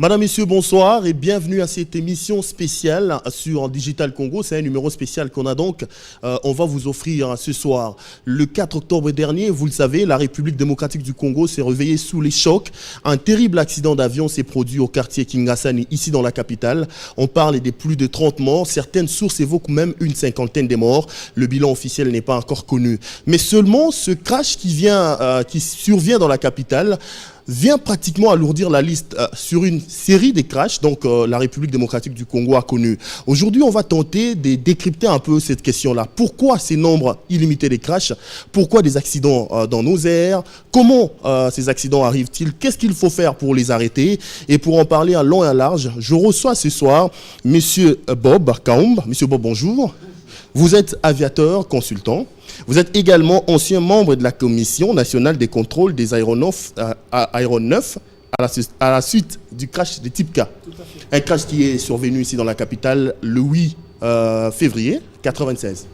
Madame, Messieurs, bonsoir et bienvenue à cette émission spéciale sur Digital Congo. C'est un numéro spécial qu'on a donc, on va vous offrir ce soir. Le 4 octobre dernier, vous le savez, la République démocratique du Congo s'est réveillée sous les chocs. Un terrible accident d'avion s'est produit au quartier Kingasani, ici dans la capitale. On parle des plus de 30 morts. Certaines sources évoquent même une cinquantaine de morts. Le bilan officiel n'est pas encore connu. Mais seulement ce crash qui survient dans la capitale vient pratiquement alourdir la liste sur une série de crashs donc la République démocratique du Congo a connu. Aujourd'hui, on va tenter de décrypter un peu cette question-là. Pourquoi ces nombres illimités de crashs? Pourquoi des accidents dans nos airs? Comment ces accidents arrivent-ils? Qu'est-ce qu'il faut faire pour les arrêter? Et pour en parler à long et à large, je reçois ce soir Monsieur Bob Kaoum. Monsieur Bob, bonjour. Vous êtes aviateur consultant. Vous êtes également ancien membre de la Commission nationale des contrôles des aéronefs à la suite du crash de type K. Un crash qui est survenu ici dans la capitale le 8 février 1996.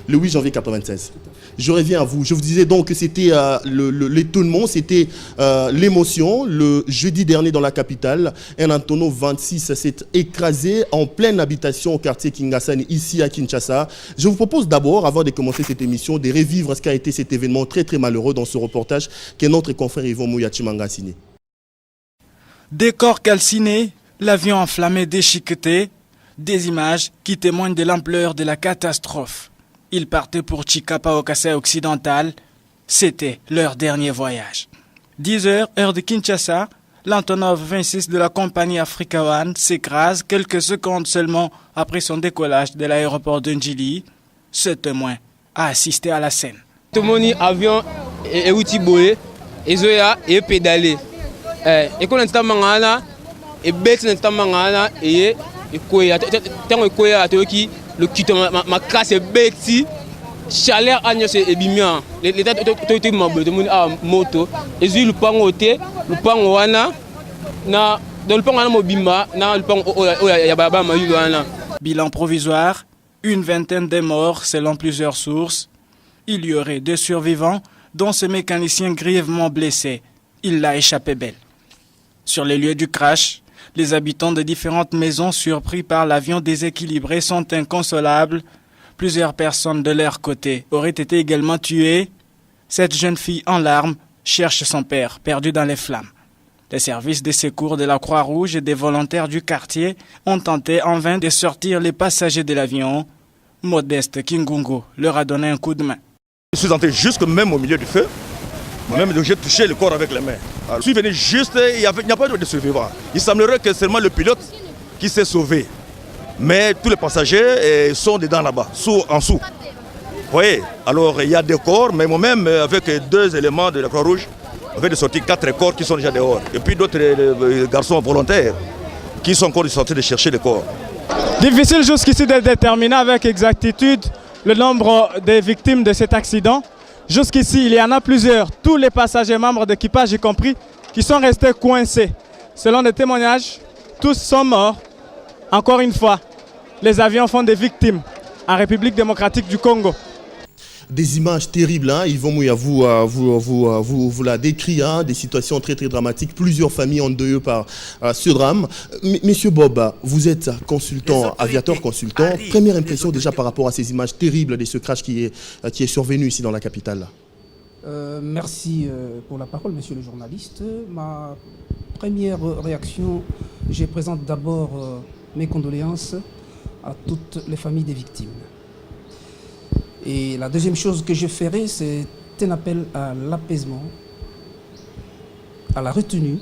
Le 8 janvier 1996. Je reviens à vous. Je vous disais donc que c'était l'étonnement, c'était l'émotion. Le jeudi dernier dans la capitale, un Antonov 26 s'est écrasé en pleine habitation au quartier Kingasani, ici à Kinshasa. Je vous propose d'abord, avant de commencer cette émission, de revivre ce qu'a été cet événement très très malheureux dans ce reportage que notre confrère Yvon Mouyachimanga a signé. Décor calciné, l'avion enflammé déchiqueté, des images qui témoignent de l'ampleur de la catastrophe. Ils partaient pour Chikapa au Kassai occidental. C'était leur dernier voyage. 10 heures, heure de Kinshasa, l'Antonov 26 de la compagnie Africa One s'écrase quelques secondes seulement après son décollage de l'aéroport de Njili. Ce témoin a assisté à la scène. Tout le monde avion et outiboué, et zoya et pédalé. Et quand on est mangana, et bête n'est mangana et quoi, tant que quoi qui le quitte ma classe est bêti, chaleur agnos et bimia. L'état de mon moto, et je le pang ôté, le pang wana, na dans le pang wana mobimba, na le pang yababa mayuana. Bilan provisoire, une vingtaine de morts selon plusieurs sources. Il y aurait 2 survivants, dont ce mécanicien grièvement blessé. Il l'a échappé belle. Sur les lieux du crash, les habitants de différentes maisons surpris par l'avion déséquilibré sont inconsolables. Plusieurs personnes de leur côté auraient été également tuées. Cette jeune fille en larmes cherche son père, perdu dans les flammes. Les services de secours de la Croix-Rouge et des volontaires du quartier ont tenté en vain de sortir les passagers de l'avion. Modeste Kingungo leur a donné un coup de main. Je suis entré jusque même au milieu du feu. Moi-même, j'ai touché le corps avec les mains. Alors, je suis venu juste, il n'y a pas de survivants. Il semblerait que c'est seulement le pilote qui s'est sauvé. Mais tous les passagers sont dedans là-bas, en dessous. Vous voyez, alors il y a des corps, mais moi-même, avec 2 éléments de la Croix-Rouge, on fait de sortir 4 corps qui sont déjà dehors. Et puis d'autres garçons volontaires qui sont encore sortis de chercher les corps. Difficile jusqu'ici de déterminer avec exactitude le nombre des victimes de cet accident. Jusqu'ici, il y en a plusieurs, tous les passagers membres d'équipage y compris, qui sont restés coincés. Selon des témoignages, tous sont morts. Encore une fois, les avions font des victimes en République démocratique du Congo. Des images terribles, hein. Yvon Mouya vous l'a décrit, hein. Des situations très très dramatiques, plusieurs familles endeuillées par ce drame. Monsieur Bob, vous êtes consultant, aviateur consultant. Première impression déjà par rapport à ces images terribles de ce crash qui est survenu ici dans la capitale. Merci pour la parole, monsieur le journaliste. Ma première réaction, je présente d'abord mes condoléances à toutes les familles des victimes. Et la deuxième chose que je ferai, c'est un appel à l'apaisement, à la retenue.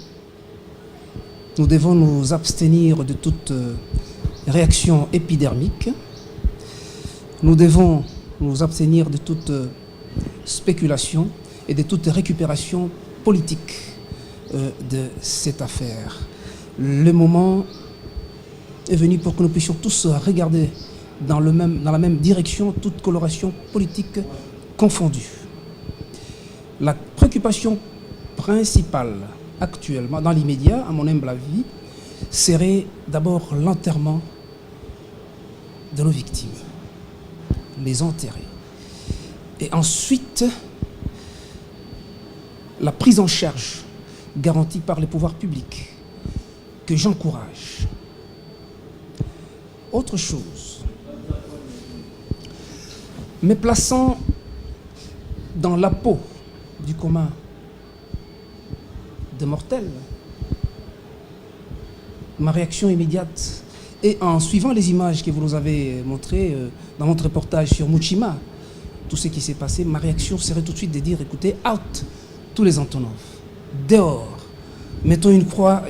Nous devons nous abstenir de toute réaction épidermique. Nous devons nous abstenir de toute spéculation et de toute récupération politique de cette affaire. Le moment est venu pour que nous puissions tous regarder dans la même direction, toute coloration politique confondue. La préoccupation principale actuellement, dans l'immédiat, à mon humble avis, serait d'abord l'enterrement de nos victimes, les enterrer. Et ensuite, la prise en charge garantie par les pouvoirs publics, que j'encourage. Autre chose, me plaçant dans la peau du commun des mortels, ma réaction immédiate, et en suivant les images que vous nous avez montrées dans votre reportage sur Muchima, tout ce qui s'est passé, ma réaction serait tout de suite de dire, écoutez, out tous les Antonov, dehors, mettons une croix,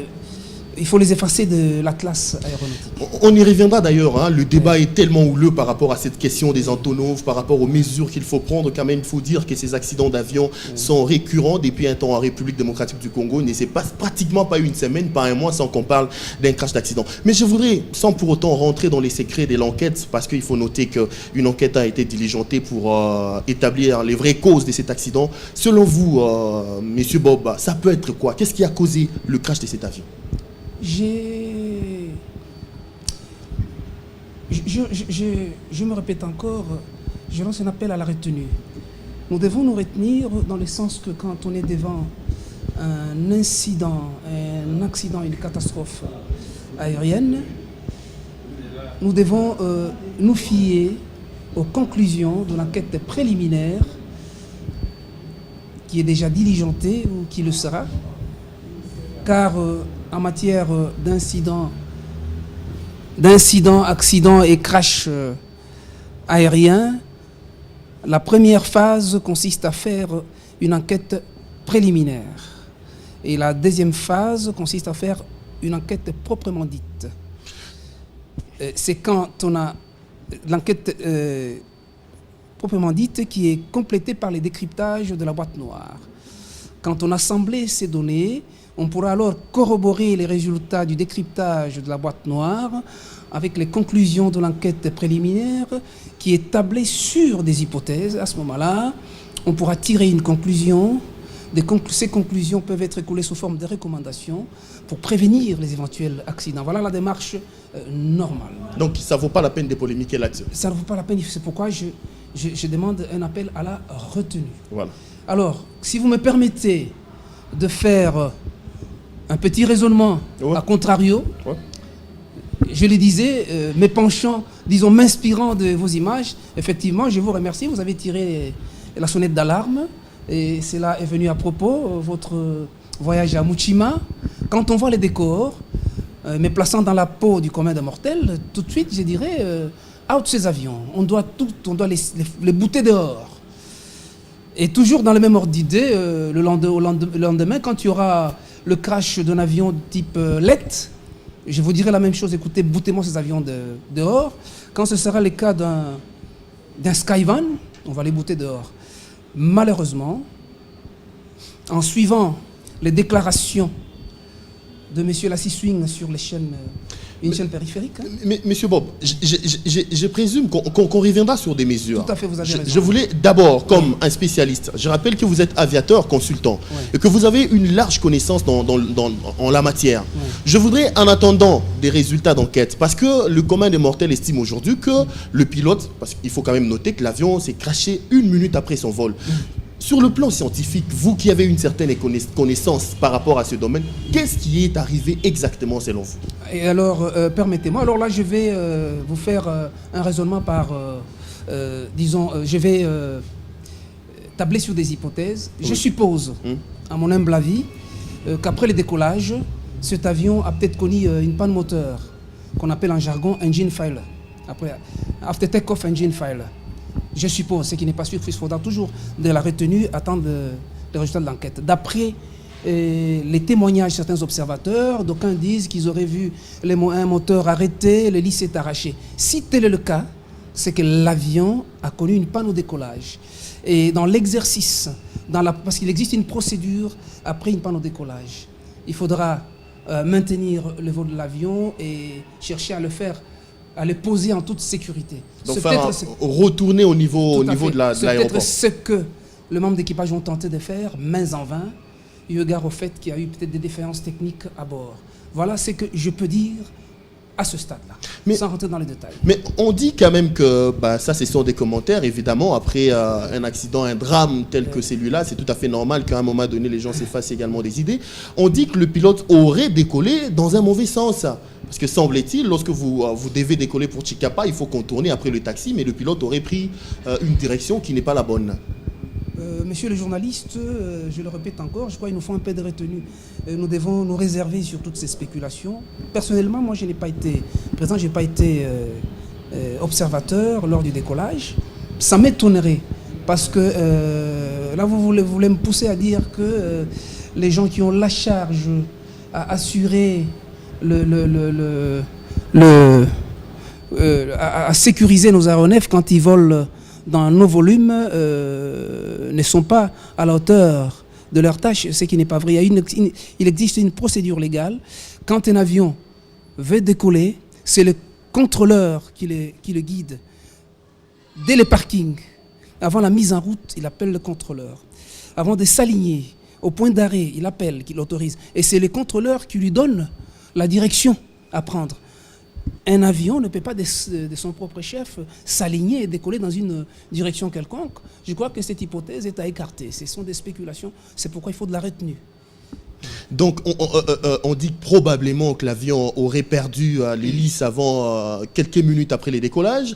il faut les effacer de l'atlas aéronautique. On y reviendra d'ailleurs, hein. Le débat est tellement houleux par rapport à cette question des Antonov, par rapport aux mesures qu'il faut prendre. Quand même, il faut dire que ces accidents d'avion sont récurrents depuis un temps en République démocratique du Congo. Il ne s'est pratiquement pas une semaine, pas un mois sans qu'on parle d'un crash d'accident. Mais je voudrais, sans pour autant rentrer dans les secrets de l'enquête, parce qu'il faut noter qu'une enquête a été diligentée pour établir les vraies causes de cet accident. Selon vous, Monsieur Bob, ça peut être quoi? Qu'est-ce qui a causé le crash de cet avion? Je me répète encore, je lance un appel à la retenue. Nous devons nous retenir dans le sens que quand on est devant un incident, un accident, une catastrophe aérienne, nous devons nous fier aux conclusions de l'enquête préliminaire qui est déjà diligentée ou qui le sera, car en matière d'incidents, accidents et crash aériens, la première phase consiste à faire une enquête préliminaire. Et la deuxième phase consiste à faire une enquête proprement dite. C'est quand on a l'enquête proprement dite qui est complétée par les décryptages de la boîte noire. Quand on a assemblé ces données, on pourra alors corroborer les résultats du décryptage de la boîte noire avec les conclusions de l'enquête préliminaire qui est tablée sur des hypothèses. À ce moment-là, on pourra tirer une conclusion. Ces conclusions peuvent être écoulées sous forme de recommandations pour prévenir les éventuels accidents. Voilà la démarche normale. Donc ça ne vaut pas la peine de polémiquer là-dessus. Ça ne vaut pas la peine, c'est pourquoi je demande un appel à la retenue. Voilà. Alors, si vous me permettez de faire un petit raisonnement à contrario, je le disais, mes penchants, disons m'inspirant de vos images, effectivement, je vous remercie, vous avez tiré la sonnette d'alarme et cela est venu à propos, votre voyage à Muchima. Quand on voit les décors, me plaçant dans la peau du commun des mortels, tout de suite, je dirais, out ces avions, on doit les bouter dehors. Et toujours dans le même ordre d'idée, le lendemain, quand il y aura le crash d'un avion type LET, je vous dirai la même chose, écoutez, boutez-moi ces avions dehors. Quand ce sera le cas d'un Skyvan, on va les bouter dehors. Malheureusement, en suivant les déclarations de M. Lassiswing sur les chaînes, une chaîne périphérique. Hein. Mais Monsieur Bob, je présume qu'on reviendra sur des mesures. Tout à fait, vous avez raison. Je voulais d'abord, comme un spécialiste, je rappelle que vous êtes aviateur, consultant, et que vous avez une large connaissance en la matière. Je voudrais, en attendant des résultats d'enquête, parce que le commun des mortels estime aujourd'hui que le pilote, parce qu'il faut quand même noter que l'avion s'est crashé 1 minute après son vol. Sur le plan scientifique, vous qui avez une certaine connaissance par rapport à ce domaine, qu'est-ce qui est arrivé exactement selon vous? Et alors, permettez-moi, alors là je vais vous faire un raisonnement par, je vais tabler sur des hypothèses. Oui. Je suppose, à mon humble avis, qu'après le décollage, cet avion a peut-être connu une panne moteur, qu'on appelle en jargon engine failure. Après, after take-off engine failure. Je suppose, ce qui n'est pas sûr, il faudra toujours de la retenue, attendre les résultats de l'enquête. D'après les témoignages de certains observateurs, d'aucuns disent qu'ils auraient vu un moteur arrêté, l'hélice s'est arrachée. Si tel est le cas, c'est que l'avion a connu une panne au décollage. Et dans l'exercice, parce qu'il existe une procédure après une panne au décollage, il faudra maintenir le vol de l'avion et chercher à le faire, à le poser en toute sécurité. Donc retourner au niveau de l'aéroport. C'est peut-être ce que les membres d'équipage ont tenté de faire, mains en vain, eu égard au fait qu'il y a eu peut-être des défaillances techniques à bord. Voilà ce que je peux dire à ce stade-là, Mais- sans rentrer dans les détails. Mais on dit quand même que, ça ce sont des commentaires, évidemment, après un accident, un drame tel que celui-là, c'est tout à fait normal qu'à un moment donné, les gens s'effacent également des idées. On dit que le pilote aurait décollé dans un mauvais sens. Parce que semble-t-il, lorsque vous devez décoller pour Chikapa, il faut contourner après le taxi, mais le pilote aurait pris une direction qui n'est pas la bonne. Monsieur le journaliste, je le répète encore, je crois qu'il nous faut un peu de retenue. Nous devons nous réserver sur toutes ces spéculations. Personnellement, moi, je n'ai pas été présent, je n'ai pas été observateur lors du décollage. Ça m'étonnerait, parce que là, vous voulez me pousser à dire que les gens qui ont la charge à assurer à sécuriser nos aéronefs quand ils volent dans nos volumes ne sont pas à la hauteur de leur tâche, ce qui n'est pas vrai. Il existe une procédure légale. Quand un avion veut décoller, c'est le contrôleur qui le guide. Dès le parking, avant la mise en route, il appelle le contrôleur. Avant de s'aligner au point d'arrêt, il appelle, il autorise. Et c'est le contrôleur qui lui donne la direction à prendre. Un avion ne peut pas de son propre chef s'aligner et décoller dans une direction quelconque. Je crois que cette hypothèse est à écarter. Ce sont des spéculations. C'est pourquoi il faut de la retenue. Donc on dit probablement que l'avion aurait perdu l'hélice avant quelques minutes après le décollage.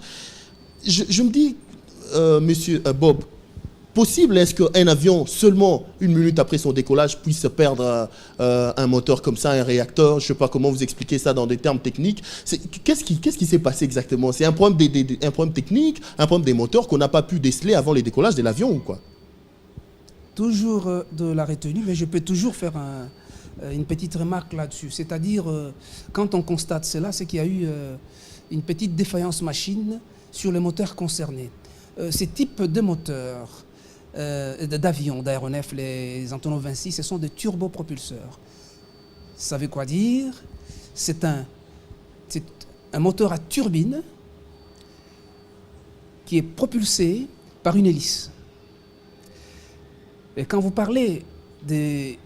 Je me dis, monsieur Bob, possible est-ce qu'un avion, seulement une minute après son décollage, puisse perdre un moteur comme ça, un réacteur? Je ne sais pas comment vous expliquer ça dans des termes techniques. Qu'est-ce qui s'est passé exactement? C'est un problème technique, un problème des moteurs qu'on n'a pas pu déceler avant le décollage de l'avion ou quoi? Toujours de la retenue, mais je peux toujours faire une petite remarque là-dessus. C'est-à-dire, quand on constate cela, c'est qu'il y a eu une petite défaillance machine sur les moteurs concernés. Ces types de moteurs d'avions, d'aéronefs, les Antonov 26, ce sont des turbopropulseurs. Ça veut quoi dire? C'est un moteur à turbine qui est propulsé par une hélice. Et quand vous parlez des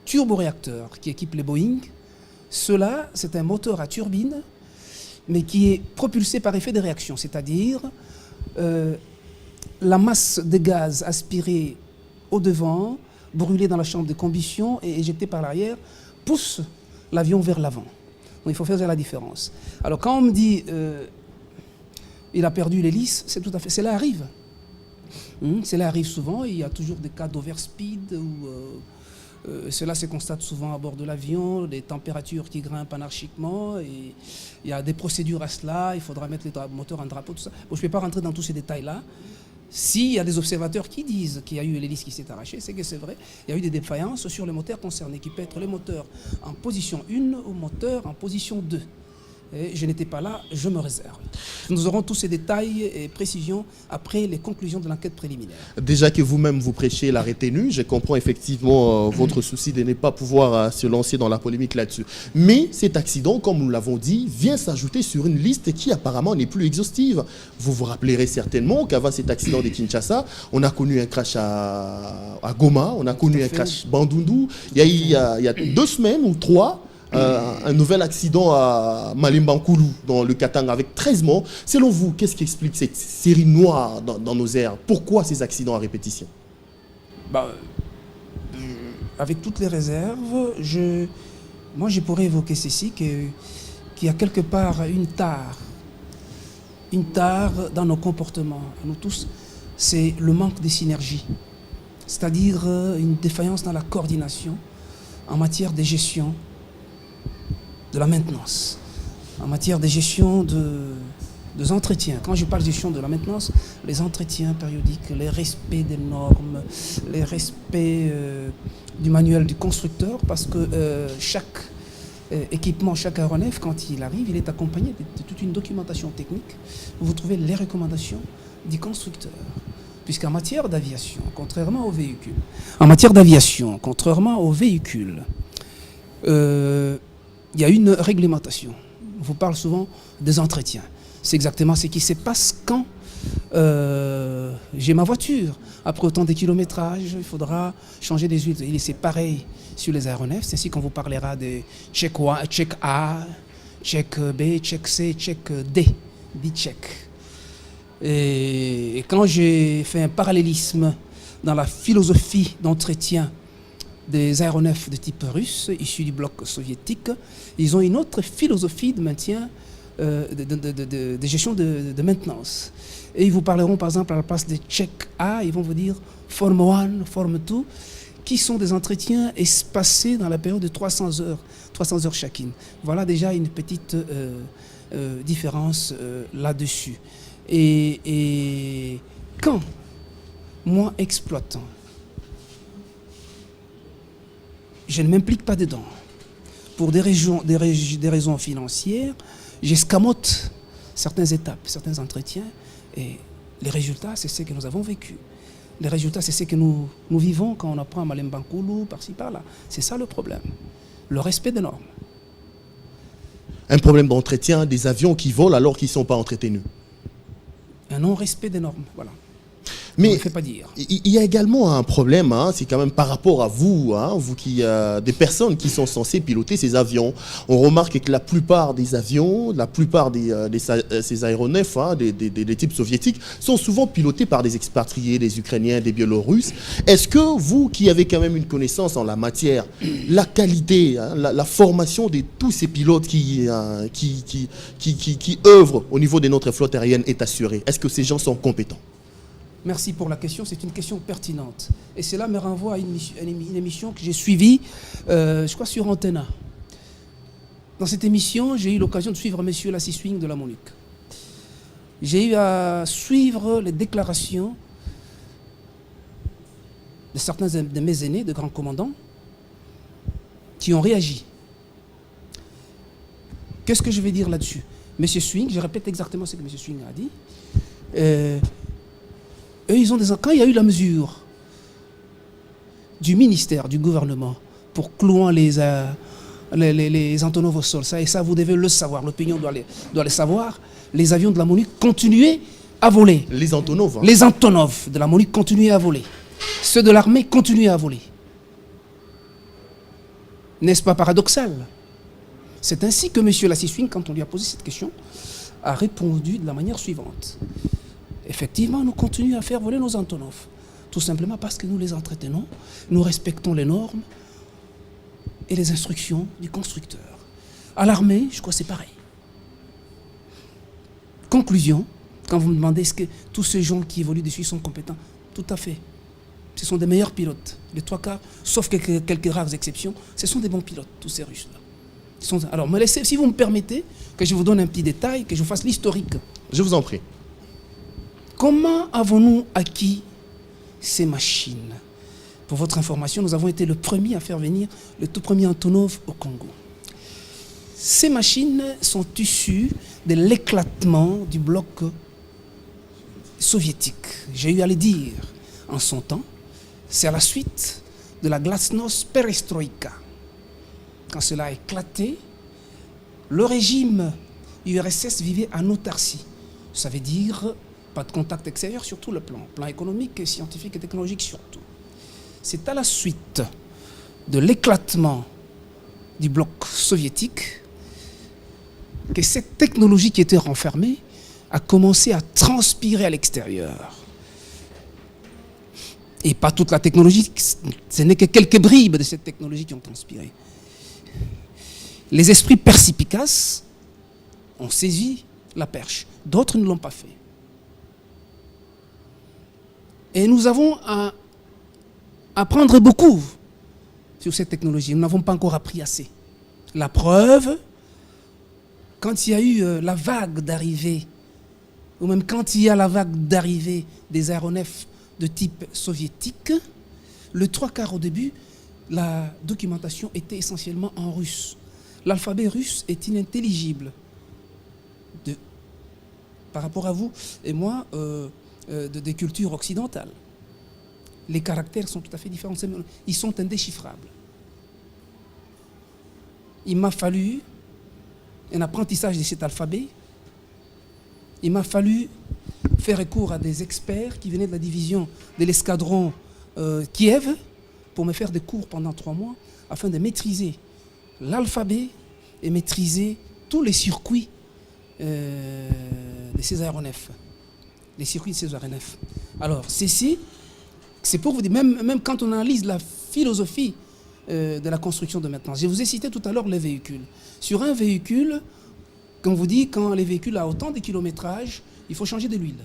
turboréacteurs qui équipent les Boeing, cela, c'est un moteur à turbine, mais qui est propulsé par effet de réaction, c'est-à-dire la masse de gaz aspirée au devant, brûlée dans la chambre de combustion et éjectée par l'arrière, pousse l'avion vers l'avant. Donc il faut faire la différence. Alors quand on me dit il a perdu l'hélice, c'est tout à fait, cela arrive. Cela arrive souvent, il y a toujours des cas d'overspeed où cela se constate souvent à bord de l'avion, des températures qui grimpent anarchiquement, et il y a des procédures à cela, il faudra mettre les moteurs en drapeau, tout ça. Bon, je ne vais pas rentrer dans tous ces détails-là. S'il y a des observateurs qui disent qu'il y a eu l'hélice qui s'est arrachée, c'est que c'est vrai, il y a eu des défaillances sur les moteurs concernés, qui peuvent être les moteurs en position 1 ou moteurs en position 2. Et je n'étais pas là, je me réserve. Nous aurons tous ces détails et précisions après les conclusions de l'enquête préliminaire. Déjà que vous-même vous prêchez la retenue, je comprends effectivement votre souci de ne pas pouvoir se lancer dans la polémique là-dessus. Mais cet accident, comme nous l'avons dit, vient s'ajouter sur une liste qui apparemment n'est plus exhaustive. Vous vous rappellerez certainement qu'avant cet accident de Kinshasa, on a connu un crash à Goma, on a connu un crash Bandundu. Il y a 2 semaines ou 3, un nouvel accident à Malimbankoulou dans le Katanga avec 13 morts. Selon vous, qu'est-ce qui explique cette série noire dans nos airs? Pourquoi ces accidents à répétition? Avec toutes les réserves, moi je pourrais évoquer ceci, qu'il y a quelque part une tare dans nos comportements, nous tous, c'est le manque de synergie, c'est-à-dire une défaillance dans la coordination en matière de gestion de la maintenance, en matière de gestion des entretiens. Quand je parle de gestion de la maintenance, les entretiens périodiques, les respects des normes, les respects du manuel du constructeur, parce que chaque équipement, chaque aéronef, quand il arrive, il est accompagné de toute une documentation technique où vous trouvez les recommandations du constructeur. Puisqu'en matière d'aviation, contrairement aux véhicules, il y a une réglementation. On vous parle souvent des entretiens. C'est exactement ce qui se passe quand j'ai ma voiture. Après autant de kilométrage, il faudra changer des huiles. C'est pareil sur les aéronefs. C'est ainsi qu'on vous parlera de check A, check B, check C, check D, D-check. Et quand j'ai fait un parallélisme dans la philosophie d'entretien des aéronefs de type russe, issus du bloc soviétique, ils ont une autre philosophie de maintien, de gestion de maintenance. Et ils vous parleront par exemple à la place de check A, ils vont vous dire forme 1, forme 2, qui sont des entretiens espacés dans la période de 300 heures chacune. Voilà déjà une petite différence là-dessus. Et quand, moi exploitant, je ne m'implique pas dedans, pour des raisons financières, j'escamote certaines étapes, certains entretiens, et les résultats, c'est ce que nous avons vécu. Les résultats, c'est ce que nous vivons quand on apprend à Malembankoulou, par-ci, par-là. C'est ça le problème. Le respect des normes. Un problème d'entretien des avions qui volent alors qu'ils ne sont pas entretenus. Un non-respect des normes, voilà. Mais on ne fait pas dire. Il y a également un problème, hein, c'est quand même par rapport à vous, hein, vous qui des personnes qui sont censées piloter ces avions. On remarque que la plupart des avions, la plupart ces aéronefs, hein, des types soviétiques, sont souvent pilotés par des expatriés, des Ukrainiens, des Biélorusses. Est-ce que vous, qui avez quand même une connaissance en la matière, la qualité, hein, la formation de tous ces pilotes qui œuvrent au niveau de notre flotte aérienne est assurée? Est-ce que ces gens sont compétents? Merci pour la question, c'est une question pertinente. Et cela me renvoie à une émission que j'ai suivie, je crois, sur Antena. Dans cette émission, j'ai eu l'occasion de suivre M. Lassiswing de la MONUC. J'ai eu à suivre les déclarations de certains de mes aînés, de grands commandants, qui ont réagi. Qu'est-ce que je vais dire là-dessus? M. Swing, je répète exactement ce que M. Swing a dit. Eux, quand il y a eu la mesure du ministère, du gouvernement, pour clouant les Antonov au sol, ça, et ça vous devez le savoir, l'opinion doit le savoir, les avions de la MONUC continuaient à voler. Les Antonov, hein. Les Antonov de la MONUC continuaient à voler. Ceux de l'armée continuaient à voler. N'est-ce pas paradoxal? C'est ainsi que M. Lassiswing, quand on lui a posé cette question, a répondu de la manière suivante. Effectivement, nous continuons à faire voler nos Antonov, tout simplement parce que nous les entretenons, nous respectons les normes et les instructions du constructeur. À l'armée, je crois que c'est pareil. Conclusion, quand vous me demandez est-ce que tous ces gens qui évoluent dessus sont compétents, tout à fait. Ce sont des meilleurs pilotes. Les trois quarts, sauf quelques rares exceptions, ce sont des bons pilotes, tous ces Russes-là. Alors, si vous me permettez, que je vous donne un petit détail, que je vous fasse l'historique. Je vous en prie. Comment avons-nous acquis ces machines? Pour votre information, nous avons été le premier à faire venir le tout premier Antonov au Congo. Ces machines sont issues de l'éclatement du bloc soviétique. J'ai eu à le dire en son temps. C'est à la suite de la glasnost perestroïka. Quand cela a éclaté, le régime URSS vivait en autarcie. Ça veut dire pas de contact extérieur sur tout le plan économique, scientifique et technologique surtout. C'est à la suite de l'éclatement du bloc soviétique que cette technologie qui était renfermée a commencé à transpirer à l'extérieur. Et pas toute la technologie, ce n'est que quelques bribes de cette technologie qui ont transpiré. Les esprits perspicaces ont saisi la perche, d'autres ne l'ont pas fait. Et nous avons à apprendre beaucoup sur cette technologie. Nous n'avons pas encore appris assez. La preuve, quand il y a eu la vague d'arrivée, ou même quand il y a la vague d'arrivée des aéronefs de type soviétique, le 3/4 au début, la documentation était essentiellement en russe. L'alphabet russe est inintelligible par rapport à vous et moi, des cultures occidentales. Les caractères sont tout à fait différents. Ils sont indéchiffrables. Il m'a fallu un apprentissage de cet alphabet. Il m'a fallu faire recours à des experts qui venaient de la division de l'escadron Kiev pour me faire des cours pendant 3 mois afin de maîtriser l'alphabet et maîtriser tous les circuits de ces aéronefs. Les circuits de ces aéronefs. Alors, ceci, c'est pour vous dire, même quand on analyse la philosophie de la construction de maintenance. Je vous ai cité tout à l'heure les véhicules. Sur un véhicule, quand vous dit, quand les véhicules ont autant de kilométrage, il faut changer de l'huile.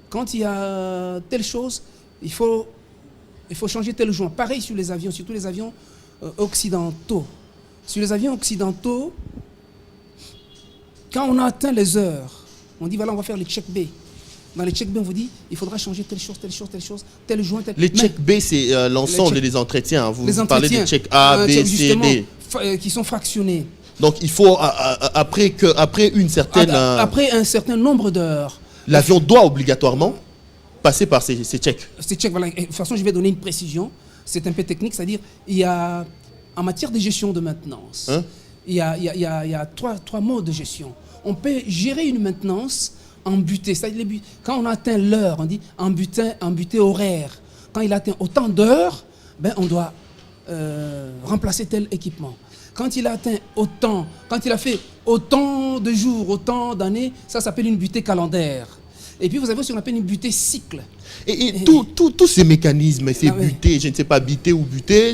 Quand il y a telle chose, il faut changer tel joint. Pareil sur les avions, surtout les avions occidentaux. Sur les avions occidentaux, quand on a atteint les heures, on dit voilà, on va faire les check B. Dans les check B, on vous dit il faudra changer telle chose, tel joint, tel... Les check B, c'est l'ensemble des entretiens. Vous parlez des check A, B, C, D. Qui sont fractionnés. Donc il faut, après un certain nombre d'heures, l'avion doit obligatoirement passer par ces checks. Ces checks, voilà. De toute façon, je vais donner une précision. C'est un peu technique, c'est-à-dire il y a, en matière de gestion de maintenance, il y a trois modes de gestion. On peut gérer une maintenance en butée. C'est-à-dire quand on atteint l'heure, on dit en butée horaire. Quand il atteint autant d'heures, ben, on doit remplacer tel équipement. Quand il a atteint autant, quand il a fait autant de jours, autant d'années, ça s'appelle une butée calendaire. Et puis vous avez ce qu'on appelle une butée cycle. Et tous ces mécanismes, ces butées, je ne sais pas, butées ou butées,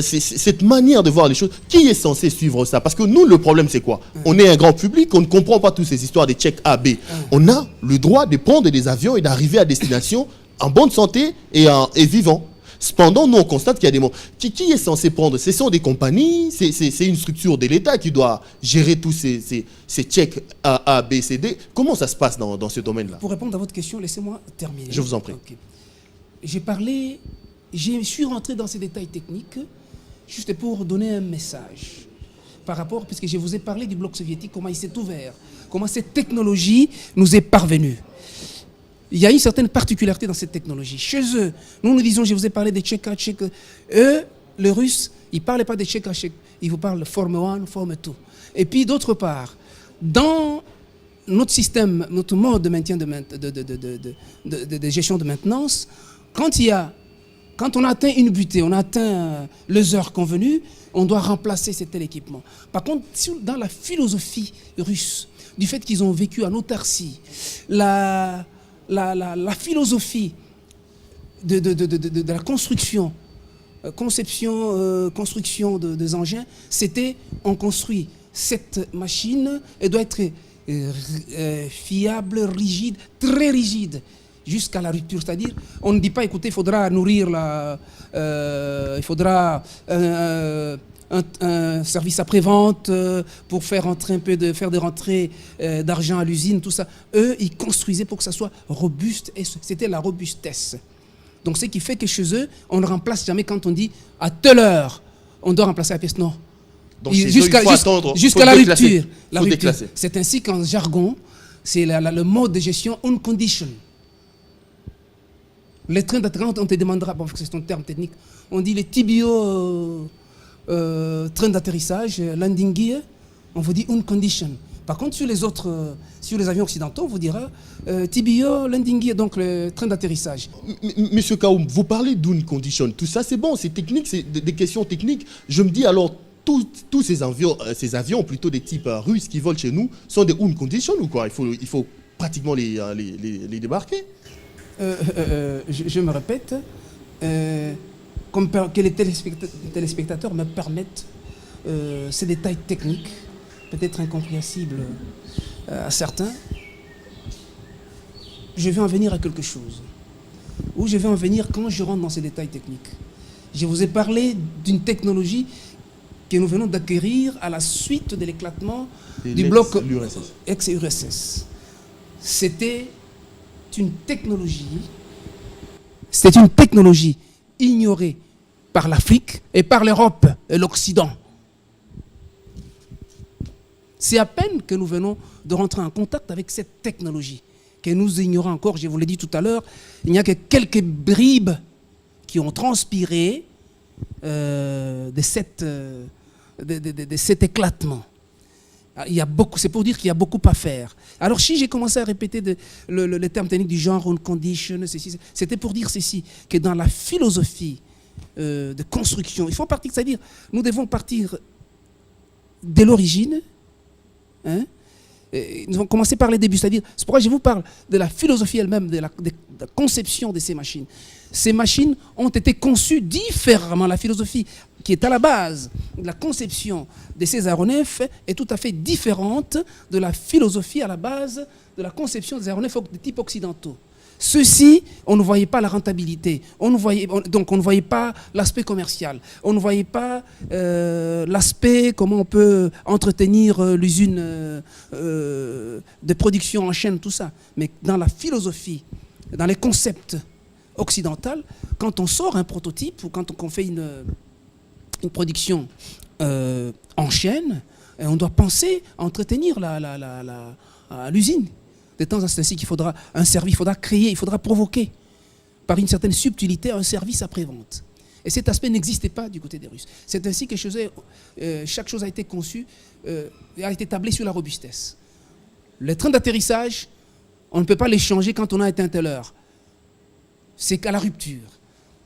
cette manière de voir les choses, qui est censé suivre ça? Parce que nous, le problème, c'est quoi? On est un grand public, on ne comprend pas toutes ces histoires des checks A, B. On a le droit de prendre des avions et d'arriver à destination en bonne santé et vivant. Cependant, nous, on constate qu'il y a des mots. Qui est censé prendre? Ce sont des compagnies, c'est une structure de l'État qui doit gérer tous ces checks A, B, C, D. Comment ça se passe dans ce domaine-là? Pour répondre à votre question, laissez-moi terminer. Je vous en prie. Okay. Je suis rentré dans ces détails techniques juste pour donner un message par rapport, puisque je vous ai parlé du bloc soviétique, comment il s'est ouvert, comment cette technologie nous est parvenue. Il y a une certaine particularité dans cette technologie. Chez eux, nous disons, je vous ai parlé des check A, check. Eux, les Russes, ils ne parlent pas des check A, check. Ils vous parlent de forme 1, forme 2. Et puis, d'autre part, dans notre système, notre mode de maintien de gestion de maintenance, quand on atteint une butée, on atteint les heures convenues, on doit remplacer tel équipement. Par contre, dans la philosophie russe, du fait qu'ils ont vécu en autarcie, la philosophie de la construction des engins, c'était on construit cette machine, elle doit être fiable, rigide, très rigide, jusqu'à la rupture. C'est-à-dire, on ne dit pas, écoutez, il faudra nourrir il faudra un service après-vente pour faire rentrer faire des rentrées d'argent à l'usine, tout ça. Eux, ils construisaient pour que ça soit robuste, et c'était la robustesse. Donc, ce qui fait que chez eux, on ne remplace jamais quand on dit à telle heure, on doit remplacer la pièce. Non. Donc, jusqu'à la rupture. C'est ainsi qu'en jargon, c'est le mode de gestion on condition. Les trains d'atterrissage, on te demandera, bon, c'est un terme technique, on dit les TBO train d'atterrissage, landing gear, on vous dit on condition. Par contre, sur les avions occidentaux, on vous dira TBO, landing gear, donc le train d'atterrissage. Monsieur Kaoum, vous parlez d'une condition, tout ça c'est bon, c'est technique, c'est des questions techniques. Je me dis alors, tous ces avions plutôt des types russes qui volent chez nous sont des on condition ou quoi? Il faut pratiquement les débarquer. Je me répète, que les téléspectateurs me permettent ces détails techniques, peut-être incompréhensibles à certains. Je vais en venir à quelque chose. Où je vais en venir quand je rentre dans ces détails techniques. Je vous ai parlé d'une technologie que nous venons d'acquérir à la suite de l'éclatement du bloc ex-URSS. C'était une technologie ignorée par l'Afrique et par l'Europe et l'Occident. C'est à peine que nous venons de rentrer en contact avec cette technologie que nous ignorons encore. Je vous l'ai dit tout à l'heure, il n'y a que quelques bribes qui ont transpiré de cet éclatement. C'est pour dire qu'il y a beaucoup à faire. Alors si j'ai commencé à répéter le terme technique du genre on condition, c'était pour dire ceci, que dans la philosophie de construction, il faut partir, c'est-à-dire nous devons partir de l'origine Hein? Et nous avons commencé par les débuts, c'est-à-dire, c'est pourquoi je vous parle de la philosophie elle-même, de la conception de ces machines. Ces machines ont été conçues différemment. La philosophie qui est à la base de la conception de ces aéronefs est tout à fait différente de la philosophie à la base de la conception des aéronefs de type occidentaux. Ceux-ci, on ne voyait pas la rentabilité, donc on ne voyait pas l'aspect commercial, on ne voyait pas l'aspect comment on peut entretenir l'usine de production en chaîne, tout ça. Mais dans la philosophie, dans les concepts occidentaux, quand on sort un prototype ou quand on fait une production en chaîne, on doit penser à entretenir l'usine. De temps en temps, c'est qu'il faudra un service, il faudra créer, il faudra provoquer par une certaine subtilité un service après-vente. Et cet aspect n'existait pas du côté des Russes. C'est ainsi que chaque chose a été conçue, a été tablée sur la robustesse. Les trains d'atterrissage, on ne peut pas les changer quand on a atteint telle heure. C'est qu'à la rupture.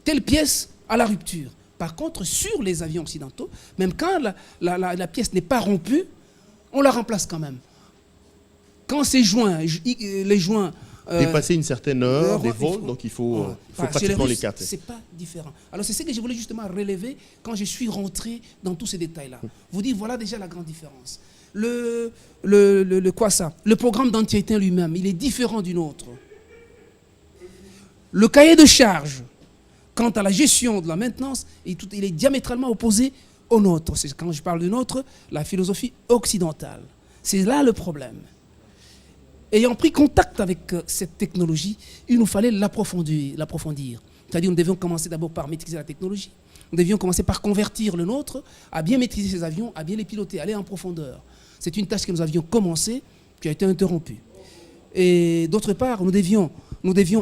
Telle pièce à la rupture. Par contre, sur les avions occidentaux, même quand la pièce n'est pas rompue, on la remplace quand même. Quand ces joints, les joints... dépasser une certaine heure des vols, donc il faut pratiquement les capter. C'est pas différent. Alors c'est ce que je voulais justement relever quand je suis rentré dans tous ces détails-là. Vous dire, voilà déjà la grande différence. Le programme d'Antietam lui-même, il est différent d'une autre. Le cahier de charge, quant à la gestion de la maintenance, il est diamétralement opposé au nôtre. Quand je parle du nôtre, la philosophie occidentale. C'est là le problème. Ayant pris contact avec cette technologie, il nous fallait l'approfondir. C'est-à-dire nous devions commencer d'abord par maîtriser la technologie. Nous devions commencer par convertir le nôtre, à bien maîtriser ces avions, à bien les piloter, aller en profondeur. C'est une tâche que nous avions commencée, qui a été interrompue. Et d'autre part, nous devions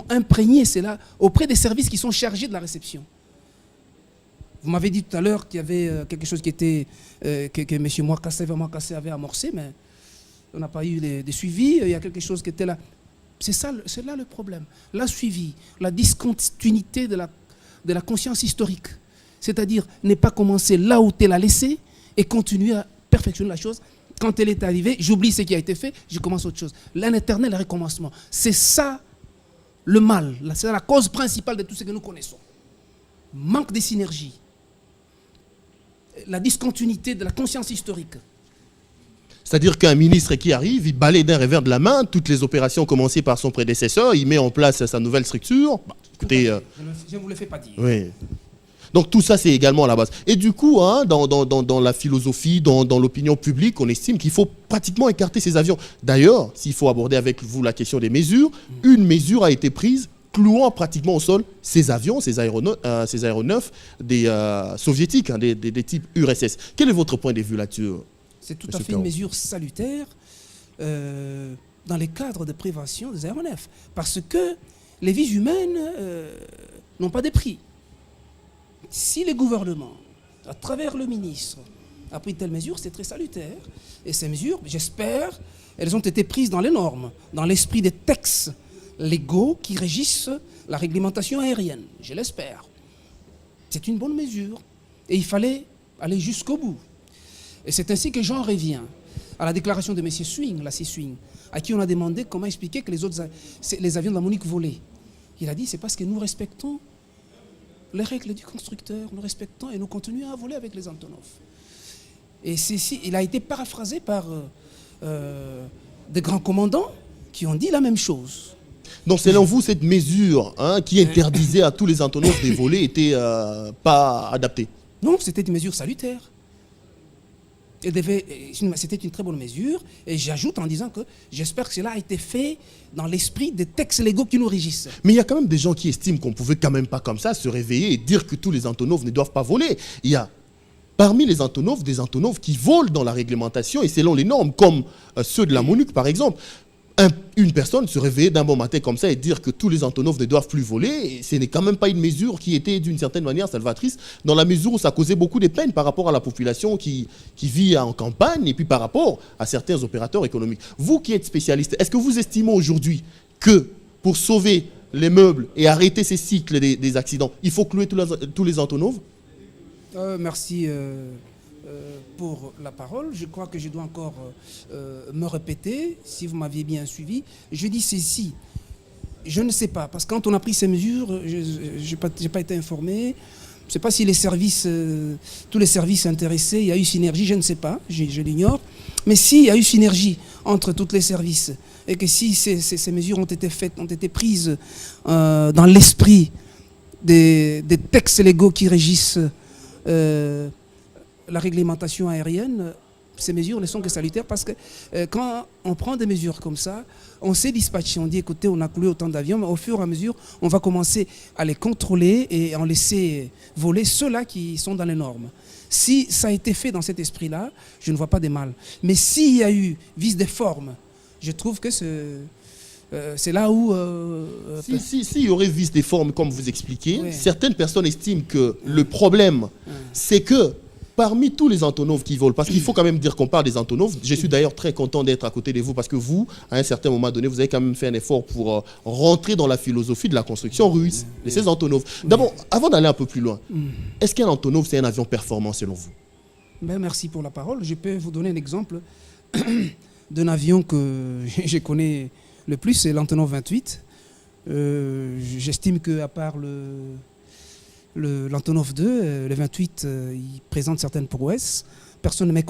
imprégner cela auprès des services qui sont chargés de la réception. Vous m'avez dit tout à l'heure qu'il y avait quelque chose qui était que M. Mwakasse avait amorcé, mais on n'a pas eu de suivi. Il y a quelque chose qui était là. C'est là le problème. La suivi, la discontinuité de la conscience historique. C'est-à-dire ne pas commencer là où tu l'as laissé et continuer à perfectionner la chose. Quand elle est arrivée, j'oublie ce qui a été fait, je commence autre chose. L'éternel recommencement. C'est ça le mal. C'est la cause principale de tout ce que nous connaissons. Manque de synergie. La discontinuité de la conscience historique. C'est-à-dire qu'un ministre qui arrive, il balaye d'un revers de la main toutes les opérations commencées par son prédécesseur, il met en place sa nouvelle structure. Écoutez, je ne vous le fais pas dire. Oui. Donc tout ça, c'est également à la base. Et du coup, hein, dans la philosophie, dans l'opinion publique, on estime qu'il faut pratiquement écarter ces avions. D'ailleurs, s'il faut aborder avec vous la question des mesures, une mesure a été prise clouant pratiquement au sol ces avions, ces aéronefs des soviétiques, hein, des types URSS. Quel est votre point de vue là-dessus? C'est tout à fait une mesure salutaire dans les cadres de prévention des aéronefs. Parce que les vies humaines n'ont pas de prix. Si le gouvernement, à travers le ministre, a pris telle mesure, c'est très salutaire. Et ces mesures, j'espère, elles ont été prises dans les normes, dans l'esprit des textes légaux qui régissent la réglementation aérienne. Je l'espère. C'est une bonne mesure. Et il fallait aller jusqu'au bout. Et c'est ainsi que j'en reviens à la déclaration de M. Swing, la C-Swing, à qui on a demandé comment expliquer que les avions de la Monique volaient. Il a dit, c'est parce que nous respectons les règles du constructeur, nous respectons et nous continuons à voler avec les Antonov. Et il a été paraphrasé par des grands commandants qui ont dit la même chose. Donc selon vous, cette mesure qui interdisait à tous les Antonov de voler n'était pas adaptée? Non, c'était une mesure salutaire. C'était une très bonne mesure. Et j'ajoute en disant que j'espère que cela a été fait dans l'esprit des textes légaux qui nous régissent. Mais il y a quand même des gens qui estiment qu'on ne pouvait quand même pas comme ça se réveiller et dire que tous les Antonov ne doivent pas voler. Il y a parmi les Antonov des Antonov qui volent dans la réglementation et selon les normes, comme ceux de la MONUC par exemple. Une personne se réveiller d'un bon matin comme ça et dire que tous les Antonov ne doivent plus voler, ce n'est quand même pas une mesure qui était d'une certaine manière salvatrice, dans la mesure où ça causait beaucoup de peine par rapport à la population qui vit en campagne et puis par rapport à certains opérateurs économiques. Vous qui êtes spécialiste, est-ce que vous estimez aujourd'hui que pour sauver les meubles et arrêter ces cycles des accidents, il faut clouer tous les Antonov? Merci pour la parole. Je crois que je dois encore me répéter, si vous m'aviez bien suivi. Je dis ceci, je ne sais pas, parce que quand on a pris ces mesures, je n'ai pas été informé. Je ne sais pas si les services, tous les services intéressés, il y a eu synergie, je ne sais pas, je l'ignore. Mais s'il y a eu synergie entre tous les services et que si ces mesures ont été faites, ont été prises dans l'esprit des textes légaux qui régissent la réglementation aérienne, ces mesures ne sont que salutaires parce que quand on prend des mesures comme ça, on s'est dispatché, on dit écoutez, on a coulé autant d'avions, mais au fur et à mesure, on va commencer à les contrôler et en laisser voler ceux-là qui sont dans les normes. Si ça a été fait dans cet esprit-là, je ne vois pas de mal. Mais s'il y a eu vice des formes, je trouve que c'est là où... S'il y aurait vice des formes, comme vous expliquez, oui. Certaines personnes estiment que le problème, c'est que parmi tous les Antonov qui volent, parce qu'il faut quand même dire qu'on parle des Antonov, je suis d'ailleurs très content d'être à côté de vous, parce que vous, à un certain moment donné, vous avez quand même fait un effort pour rentrer dans la philosophie de la construction russe de ces Antonov. D'abord, avant d'aller un peu plus loin, est-ce qu'un Antonov, c'est un avion performant selon vous? Merci pour la parole. Je peux vous donner un exemple d'un avion que je connais le plus, c'est l'Antonov 28. J'estime qu'à part l'Antonov 2, le 28, il présente certaines prouesses. Personne ne me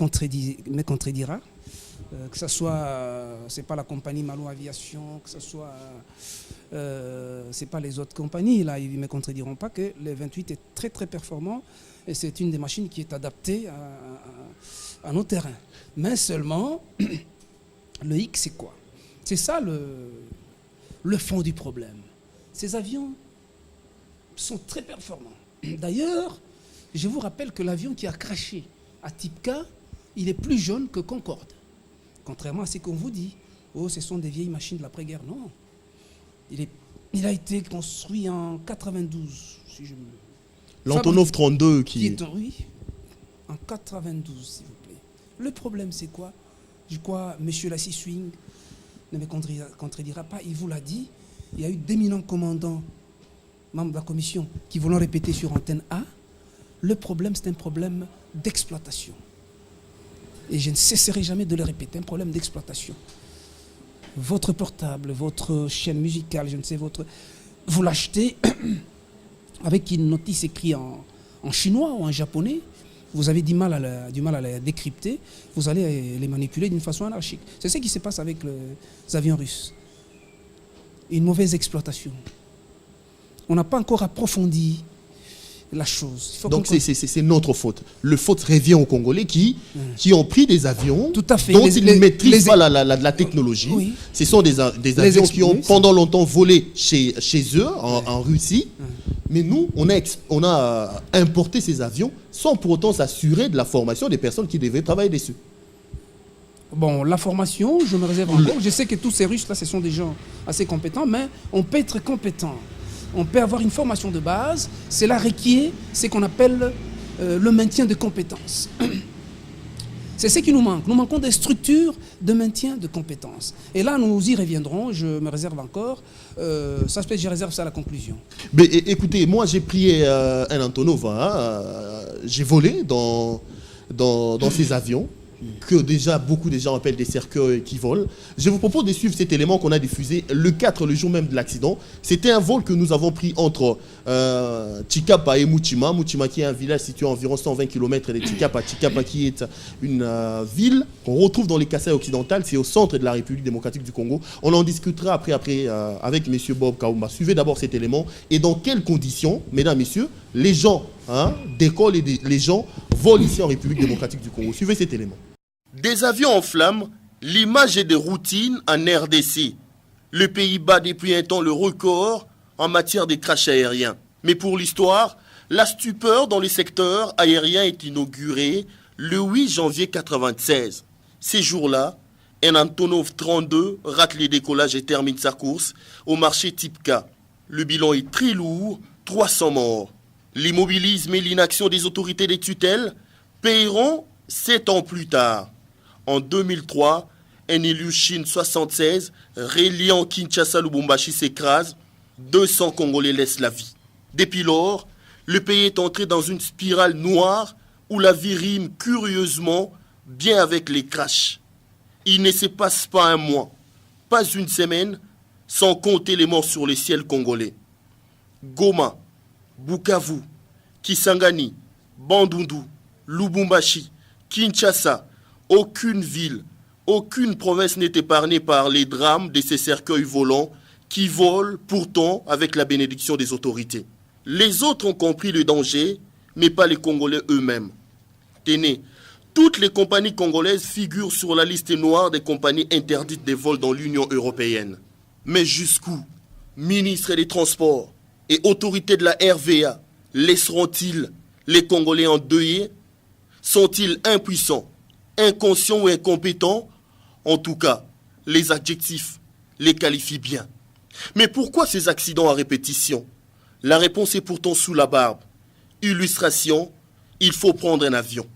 contredira. Que ce soit, c'est pas la compagnie Malo Aviation, que ce soit, c'est pas les autres compagnies, là, ils ne me contrediront pas que le 28 est très très performant et c'est une des machines qui est adaptée à nos terrains. Mais seulement, le hic, c'est quoi? C'est ça le fond du problème. Ces avions sont très performants. D'ailleurs, je vous rappelle que l'avion qui a craché à Tipka, il est plus jeune que Concorde. Contrairement à ce qu'on vous dit. Oh, ce sont des vieilles machines de l'après-guerre. Non. Il a été construit en 92, si je me... L'Antonov 32 qui est... Oui, en 92, s'il vous plaît. Le problème, c'est quoi? Je crois, M. Lassie-Swing ne me contredira pas, il vous l'a dit. Il y a eu d'éminents commandants, membres de la commission, qui voulaient répéter sur antenne A. Le problème, c'est un problème d'exploitation. Et je ne cesserai jamais de le répéter, un problème d'exploitation. Votre portable, votre chaîne musicale, je ne sais, vous l'achetez avec une notice écrite en chinois ou en japonais, vous avez du mal à la décrypter, vous allez les manipuler d'une façon anarchique. C'est ce qui se passe avec les avions russes. Une mauvaise exploitation. On n'a pas encore approfondi la chose. Donc c'est notre faute. Le faute revient aux Congolais qui ont pris des avions dont ils ne maîtrisent pas la technologie. Oui. Ce sont des avions qui ont pendant longtemps volé chez eux, en Russie. Mais nous, on a importé ces avions sans pour autant s'assurer de la formation des personnes qui devaient travailler dessus. Bon, la formation, je me réserve encore. Je sais que tous ces Russes, là, ce sont des gens assez compétents, mais on peut être compétent. On peut avoir une formation de base. Cela requiert ce qu'on appelle le maintien de compétences. C'est ce qui nous manque. Nous manquons des structures de maintien de compétences. Et là, nous y reviendrons. Je me réserve encore. Je réserve ça à la conclusion. Mais écoutez, moi, j'ai pris un Antonov. J'ai volé dans ces avions que déjà beaucoup de gens appellent des cercueils qui volent. Je vous propose de suivre cet élément qu'on a diffusé le 4, le jour même de l'accident. C'était un vol que nous avons pris entre Chikapa et Muchima. Muchima qui est un village situé à environ 120 km de Chikapa. Chikapa qui est une ville qu'on retrouve dans les Kasaï occidentales. C'est au centre de la République démocratique du Congo. On en discutera après avec M. Bob Kaoumba. Suivez d'abord cet élément. Et dans quelles conditions, mesdames, messieurs, les gens décollent et les gens volent ici en République démocratique du Congo. Suivez cet élément. Des avions en flammes, l'image est de routine en RDC. Le pays bat depuis un temps le record en matière de crash aériens. Mais pour l'histoire, la stupeur dans le secteur aérien est inaugurée le 8 janvier 1996. Ces jours-là, un Antonov 32 rate les décollages et termine sa course au marché Tipka. Le bilan est très lourd, 300 morts. L'immobilisme et l'inaction des autorités des tutelles paieront 7 ans plus tard. En 2003, un Ilyushin 76 reliant Kinshasa-Lubumbashi s'écrase. 200 Congolais laissent la vie. Depuis lors, le pays est entré dans une spirale noire où la vie rime curieusement bien avec les crashs. Il ne se passe pas un mois, pas une semaine, sans compter les morts sur les ciels congolais. Goma, Bukavu, Kisangani, Bandundu, Lubumbashi, Kinshasa, aucune ville, aucune province n'est épargnée par les drames de ces cercueils volants qui volent pourtant avec la bénédiction des autorités. Les autres ont compris le danger, mais pas les Congolais eux-mêmes. Tenez, toutes les compagnies congolaises figurent sur la liste noire des compagnies interdites des vols dans l'Union européenne. Mais jusqu'où ministres des Transports et autorités de la RVA laisseront-ils les Congolais endeuillés? Sont-ils impuissants, inconscients ou incompétents? En tout cas, les adjectifs les qualifient bien. Mais pourquoi ces accidents à répétition? La réponse est pourtant sous la barbe. Illustration, il faut prendre un avion.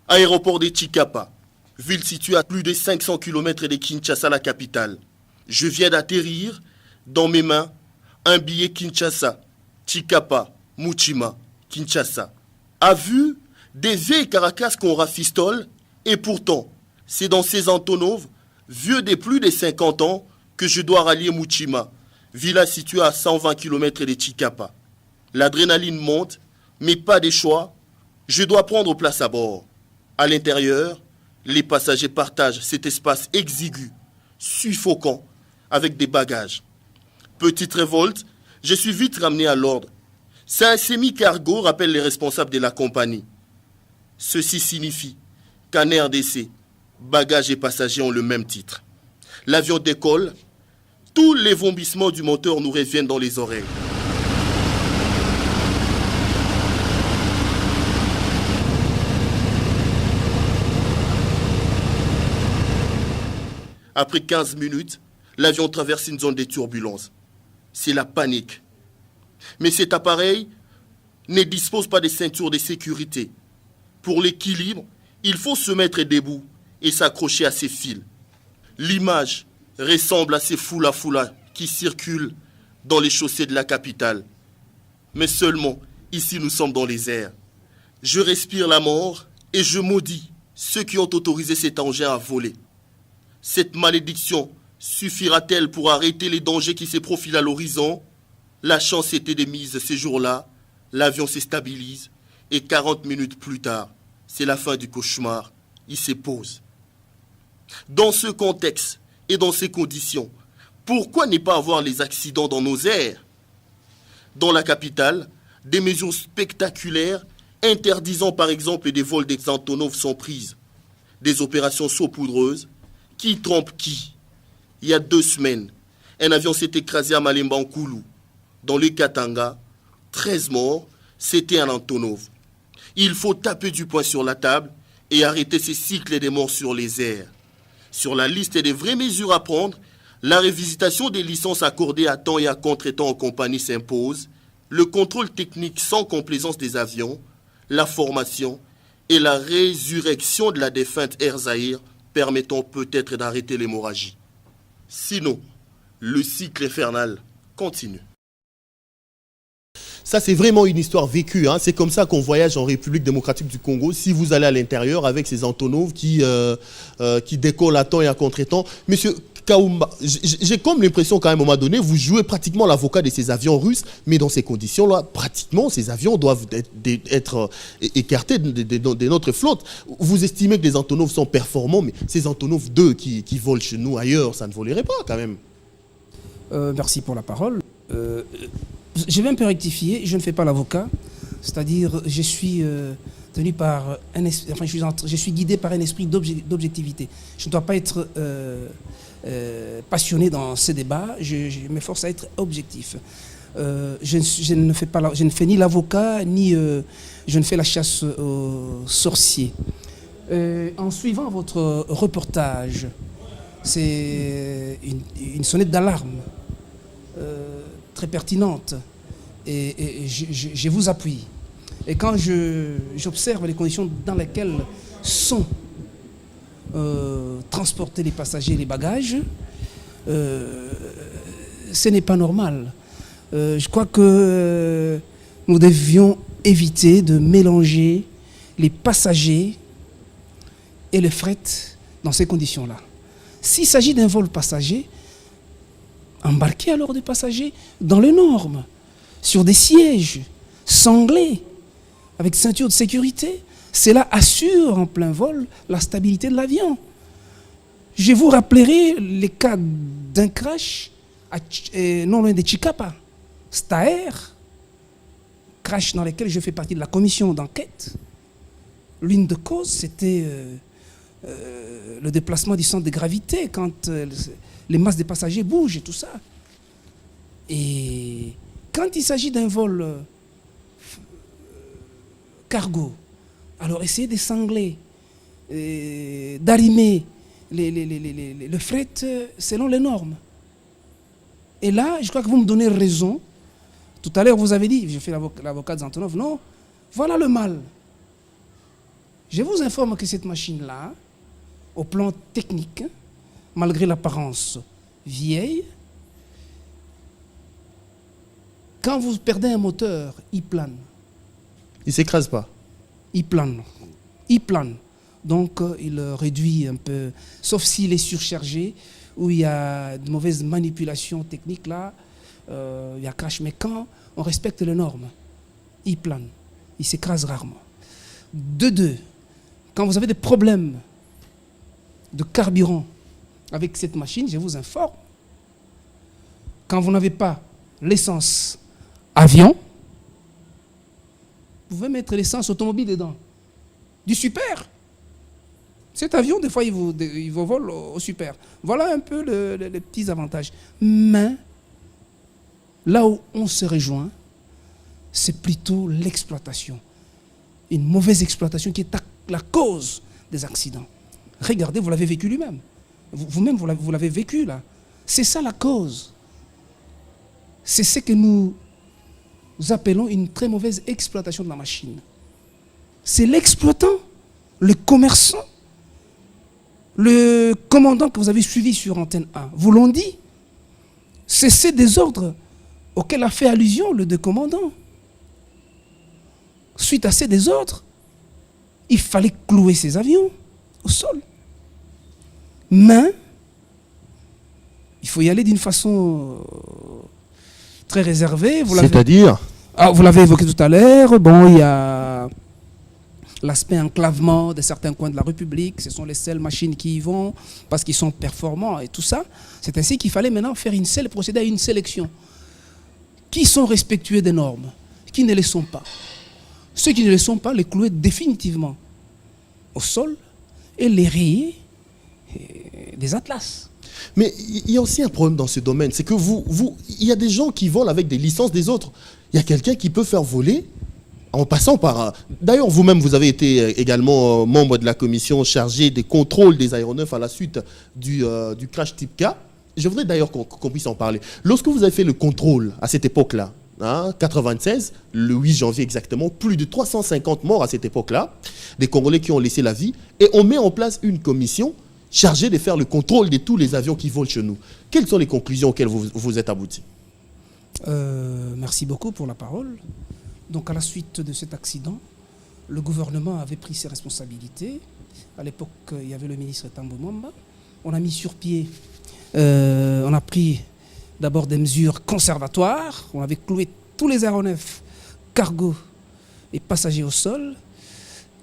Aéroport de Chikapa, ville située à plus de 500 km de Kinshasa, la capitale. Je viens d'atterrir, dans mes mains, un billet Kinshasa, Chikapa, Muchima, Kinshasa. À vue, des vieilles caracas qu'on rafistole, et pourtant, c'est dans ces Antonov, vieux de plus de 50 ans, que je dois rallier Muchima, village situé à 120 km de Chikapa. L'adrénaline monte, mais pas de choix, je dois prendre place à bord. À l'intérieur, les passagers partagent cet espace exigu, suffocant, avec des bagages. Petite révolte, je suis vite ramené à l'ordre. C'est un semi-cargo, rappellent les responsables de la compagnie. Ceci signifie qu'en RDC, bagages et passagers ont le même titre. L'avion décolle, tous les vomissements du moteur nous reviennent dans les oreilles. Après 15 minutes, l'avion traverse une zone de turbulence. C'est la panique. Mais cet appareil ne dispose pas de ceinture de sécurité. Pour l'équilibre, il faut se mettre debout et s'accrocher à ses fils. L'image ressemble à ces foula qui circulent dans les chaussées de la capitale. Mais seulement, ici nous sommes dans les airs. Je respire la mort et je maudis ceux qui ont autorisé cet engin à voler. Cette malédiction suffira-t-elle pour arrêter les dangers qui se profilent à l'horizon? La chance était de mise ces jours-là, l'avion se stabilise et 40 minutes plus tard, c'est la fin du cauchemar, il se pose. Dans ce contexte et dans ces conditions, pourquoi ne pas avoir les accidents dans nos airs? Dans la capitale, des mesures spectaculaires interdisant par exemple des vols des Antonov sont prises. Des opérations saupoudreuses. Qui trompe qui? Il y a 2 semaines, un avion s'est écrasé à Malemba en Koulou. Dans le Katanga, 13 morts, c'était un Antonov. Il faut taper du poing sur la table et arrêter ces cycles des morts sur les airs. Sur la liste des vraies mesures à prendre, la révisitation des licences accordées à temps et à contre-temps aux compagnies s'impose, le contrôle technique sans complaisance des avions, la formation et la résurrection de la défunte Air Zahir permettant peut-être d'arrêter l'hémorragie. Sinon, le cycle infernal continue. Ça, c'est vraiment une histoire vécue. Hein. C'est comme ça qu'on voyage en République démocratique du Congo. Si vous allez à l'intérieur avec ces Antonov qui décollent à temps et à contre-temps. Monsieur Kaoumba, j'ai comme l'impression qu'à un moment donné, vous jouez pratiquement l'avocat de ces avions russes, mais dans ces conditions-là, pratiquement, ces avions doivent être écartés de notre flotte. Vous estimez que les Antonov sont performants, mais ces Antonov 2 qui volent chez nous ailleurs, ça ne volerait pas quand même. Merci pour la parole. Je vais un peu rectifier, je ne fais pas l'avocat, c'est-à-dire je suis tenu par un esprit, enfin je suis guidé par un esprit d'objectivité. Je ne dois pas être passionné dans ces débats, je m'efforce à être objectif. Je ne fais ni l'avocat, ni je ne fais la chasse aux sorciers. En suivant votre reportage, c'est une sonnette d'alarme très pertinente et je vous appuie. Et quand j'observe les conditions dans lesquelles sont transporter les passagers et les bagages, ce n'est pas normal. Je crois que nous devions éviter de mélanger les passagers et le fret dans ces conditions-là. S'il s'agit d'un vol passager, embarquez alors des passagers dans les normes, sur des sièges sanglés, avec ceinture de sécurité. Cela assure en plein vol la stabilité de l'avion. Je vous rappellerai les cas d'un crash non loin de Chicapa, Staer, crash dans lequel je fais partie de la commission d'enquête. L'une des causes, c'était le déplacement du centre de gravité quand les masses des passagers bougent et tout ça. Et quand il s'agit d'un vol cargo, alors essayez de sangler, d'arrimer le fret selon les normes. Et là, je crois que vous me donnez raison. Tout à l'heure, vous avez dit, j'ai fait l'avocat d'Antonov, non, voilà le mal. Je vous informe que cette machine-là, au plan technique, malgré l'apparence vieille, quand vous perdez un moteur, il plane. Il ne s'écrase pas. Il plane. Il plane. Donc, il réduit un peu, sauf s'il est surchargé, où il y a de mauvaises manipulations techniques là, il y a crash. Mais quand on respecte les normes, il plane. Il s'écrase rarement. De deux, quand vous avez des problèmes de carburant avec cette machine, je vous informe, quand vous n'avez pas l'essence avion, vous pouvez mettre l'essence automobile dedans. Du super. Cet avion, des fois, il vous vole au super. Voilà un peu les petits avantages. Mais là où on se rejoint, c'est plutôt l'exploitation. Une mauvaise exploitation qui est la cause des accidents. Regardez, vous l'avez vécu lui-même. Vous-même, vous l'avez vécu là. C'est ça la cause. C'est ce que nous appelons une très mauvaise exploitation de la machine. C'est l'exploitant, le commerçant, le commandant que vous avez suivi sur Antenne 1. Vous l'ont dit. C'est ces désordres auxquels a fait allusion le deux commandant. Suite à ces désordres, il fallait clouer ces avions au sol. Mais il faut y aller d'une façon très réservée. C'est-à-dire ? Vous l'avez évoqué tout à l'heure. Bon, il y a l'aspect enclavement de certains coins de la République. Ce sont les seules machines qui y vont parce qu'ils sont performants et tout ça. C'est ainsi qu'il fallait maintenant procéder à une sélection. Qui sont respectueux des normes? Qui ne les sont pas? Ceux qui ne les sont pas, les clouer définitivement au sol et les rayer des atlas. Mais il y a aussi un problème dans ce domaine, c'est que il y a des gens qui volent avec des licences des autres. Il y a quelqu'un qui peut faire voler en passant par... D'ailleurs, vous-même, vous avez été également membre de la commission chargée des contrôles des aéronefs à la suite du crash type K. Je voudrais d'ailleurs qu'on puisse en parler. Lorsque vous avez fait le contrôle à cette époque-là, 96, le 8 janvier exactement, plus de 350 morts à cette époque-là, des Congolais qui ont laissé la vie, et on met en place une commission chargée de faire le contrôle de tous les avions qui volent chez nous. Quelles sont les conclusions auxquelles vous êtes aboutis? Merci beaucoup pour la parole. Donc à la suite de cet accident, le gouvernement avait pris ses responsabilités. À l'époque, il y avait le ministre Tambo Mwamba. On a mis sur pied, on a pris d'abord des mesures conservatoires. On avait cloué tous les aéronefs, cargo et passagers au sol.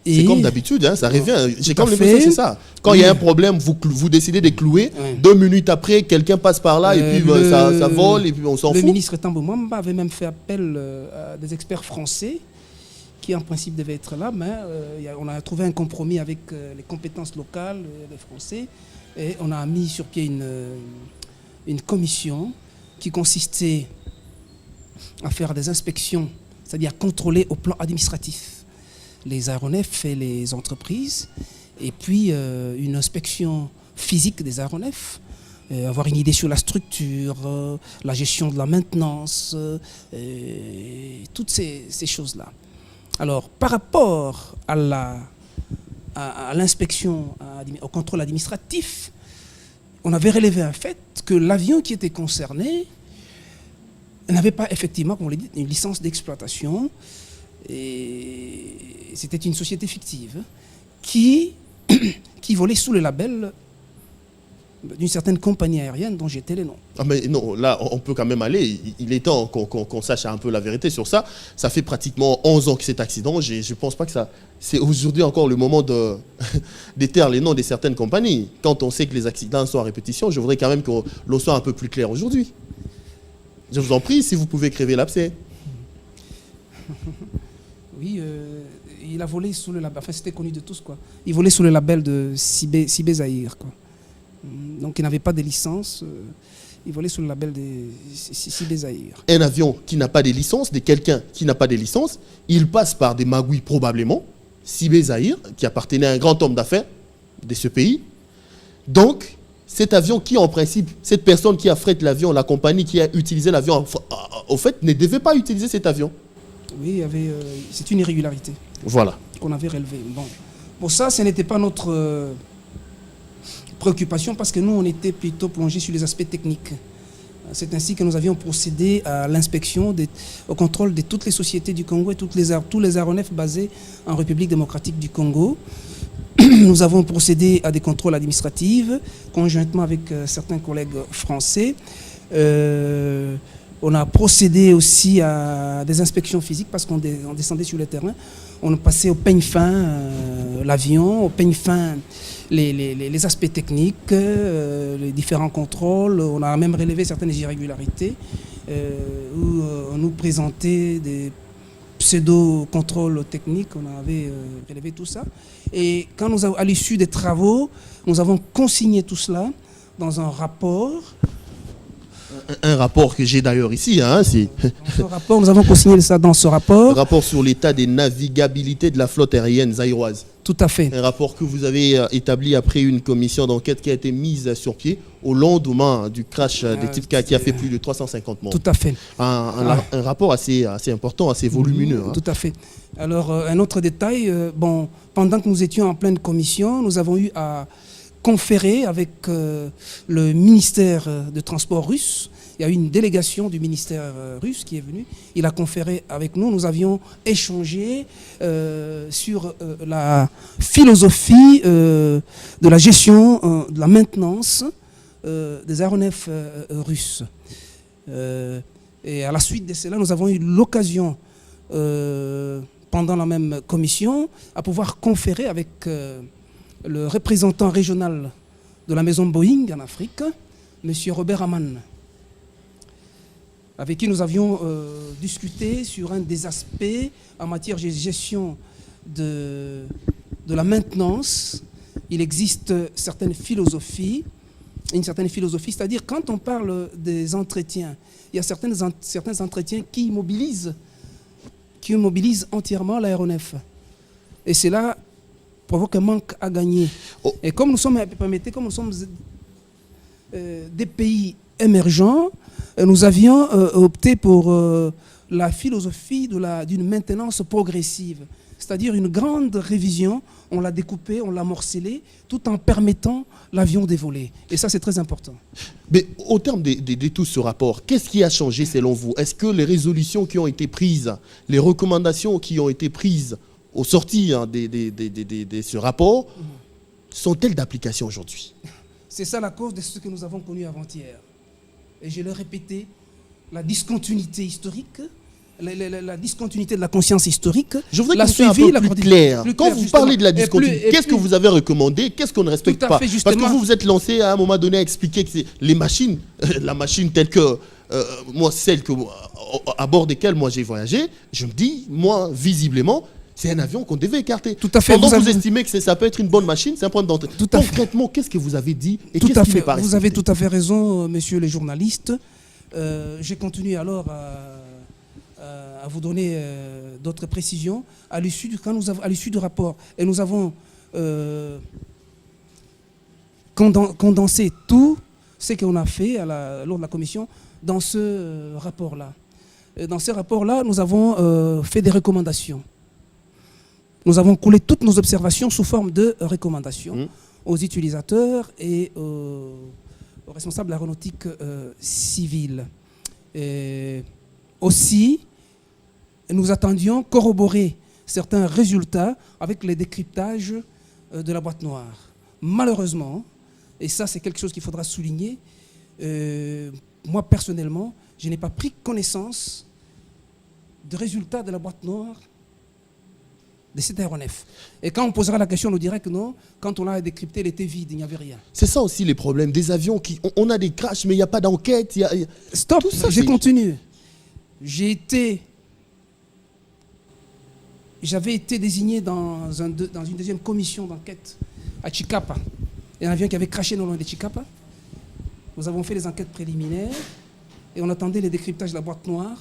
C'est comme d'habitude, ça revient. J'ai comme l'impression que c'est ça. Quand il y a un problème, vous décidez de clouer. 2 minutes après, quelqu'un passe par là et puis ça vole et puis on s'en fout. Le ministre Tambo Mwamba avait même fait appel à des experts français qui en principe devaient être là, mais on a trouvé un compromis avec les compétences locales des Français et on a mis sur pied une commission qui consistait à faire des inspections, c'est-à-dire contrôler au plan administratif les aéronefs et les entreprises, et puis une inspection physique des aéronefs, avoir une idée sur la structure, la gestion de la maintenance, toutes ces choses-là. Alors, par rapport à l'inspection, au contrôle administratif, on avait relevé un fait que l'avion qui était concerné n'avait pas effectivement, comme on l'a dit, une licence d'exploitation. Et c'était une société fictive qui volait sous le label d'une certaine compagnie aérienne dont j'étais le nom. Ah mais non, là, on peut quand même aller. Il est temps qu'on sache un peu la vérité sur ça. Ça fait pratiquement 11 ans que cet accident. Je ne pense pas que ça... C'est aujourd'hui encore le moment de déterre les noms de certaines compagnies. Quand on sait que les accidents sont à répétition, je voudrais quand même que l'on soit un peu plus clair aujourd'hui. Je vous en prie, si vous pouvez crever l'abcès. Oui, il a volé sous le label... Enfin, c'était connu de tous, quoi. Il volait sous le label de Sibé Zahir, quoi. Donc il n'avait pas de licence, il volait sous le label de Sibé Zahir. Un avion qui n'a pas de licence, de quelqu'un qui n'a pas de licence, il passe par des magouilles probablement, Sibé Zahir, qui appartenait à un grand homme d'affaires de ce pays. Donc, cet avion qui en principe, cette personne qui affrète l'avion, la compagnie qui a utilisé l'avion, au fait, ne devait pas utiliser cet avion. Oui, c'est une irrégularité. Voilà. Qu'on avait relevée. Bon. Pour ça, ce n'était pas notre... préoccupation parce que nous, on était plutôt plongés sur les aspects techniques. C'est ainsi que nous avions procédé à l'inspection, au contrôle de toutes les sociétés du Congo et tous les aéronefs basés en République démocratique du Congo. Nous avons procédé à des contrôles administratifs conjointement avec certains collègues français. On a procédé aussi à des inspections physiques parce qu'on descendait sur le terrain. On passait au peigne fin l'avion, au peigne fin les aspects techniques, les différents contrôles. On a même relevé certaines irrégularités où on nous présentait des pseudo-contrôles techniques. On avait relevé tout ça. Et à l'issue des travaux, nous avons consigné tout cela dans un rapport. Un rapport que j'ai d'ailleurs ici. Hein, nous avons consigné ça dans ce rapport. Un rapport sur l'état des navigabilités de la flotte aérienne zaïroise. Tout à fait. Un rapport que vous avez établi après une commission d'enquête qui a été mise sur pied au lendemain du crash des types qui a fait plus de 350 morts. Tout à fait. Un rapport assez important, assez volumineux. Tout à fait. Alors, un autre détail, pendant que nous étions en pleine commission, nous avons eu à conférer avec le ministère de Transport russe. Il y a eu une délégation du ministère russe qui est venue. Il a conféré avec nous. Nous avions échangé sur la philosophie de la gestion, de la maintenance des aéronefs russes. Et à la suite de cela, nous avons eu l'occasion, pendant la même commission, à pouvoir conférer avec le représentant régional de la maison Boeing en Afrique, M. Robert Aman, avec qui nous avions discuté sur un des aspects en matière de gestion de la maintenance. Il existe une certaine philosophie, c'est-à-dire quand on parle des entretiens, il y a certains entretiens qui immobilisent entièrement l'aéronef. Et cela provoque un manque à gagner. Oh. Et comme nous sommes des pays émergents, nous avions opté pour la philosophie d'une maintenance progressive, c'est-à-dire une grande révision. On l'a découpé, on l'a morcelé, tout en permettant l'avion de voler. Et ça, c'est très important. Mais au terme de tout ce rapport, qu'est-ce qui a changé selon vous? Est-ce que les résolutions qui ont été prises, les recommandations qui ont été prises au sortir de ce rapport, sont-elles d'application aujourd'hui? C'est ça la cause de ce que nous avons connu avant-hier. Et je l'ai répété, la discontinuité historique, la discontinuité de la conscience historique. Je voudrais que vous soyez un peu plus clair. Quand vous parlez de la discontinuité, qu'est-ce que vous avez recommandé? Qu'est-ce qu'on ne respecte pas? Parce que vous vous êtes lancé à un moment donné à expliquer que les machines, la machine telle que moi, celle à bord desquelles moi j'ai voyagé, je me dis, moi, visiblement, c'est un avion qu'on devait écarter. Tout à fait. Pendant que vous estimez que ça peut être une bonne machine, c'est un point d'entrée. Concrètement, qu'est-ce que vous avez dit et qu'est-ce qui n'est pas respecté? Vous avez tout à fait raison, messieurs les journalistes. J'ai continué alors à vous donner d'autres précisions à l'issue du rapport. Et nous avons condensé tout ce qu'on a fait lors de la commission dans ce rapport-là. Dans ce rapport-là, nous avons fait des recommandations. Nous avons coulé toutes nos observations sous forme de recommandations aux utilisateurs et aux responsables aéronautiques civils. Et aussi, nous attendions corroborer certains résultats avec les décryptages de la boîte noire. Malheureusement, et ça c'est quelque chose qu'il faudra souligner, moi personnellement, je n'ai pas pris connaissance des résultats de la boîte noire de cet aéronef. Et quand on posera la question, on nous dirait que non, quand on l'a décrypté, elle était vide, il n'y avait rien. C'est ça aussi les problèmes des avions. On a des crashs, mais il n'y a pas d'enquête. Stop, je continue. J'avais été désigné dans une deuxième commission d'enquête à Chicapa. Il y a un avion qui avait craché non loin de Chicapa. Nous avons fait les enquêtes préliminaires et on attendait les décryptages de la boîte noire.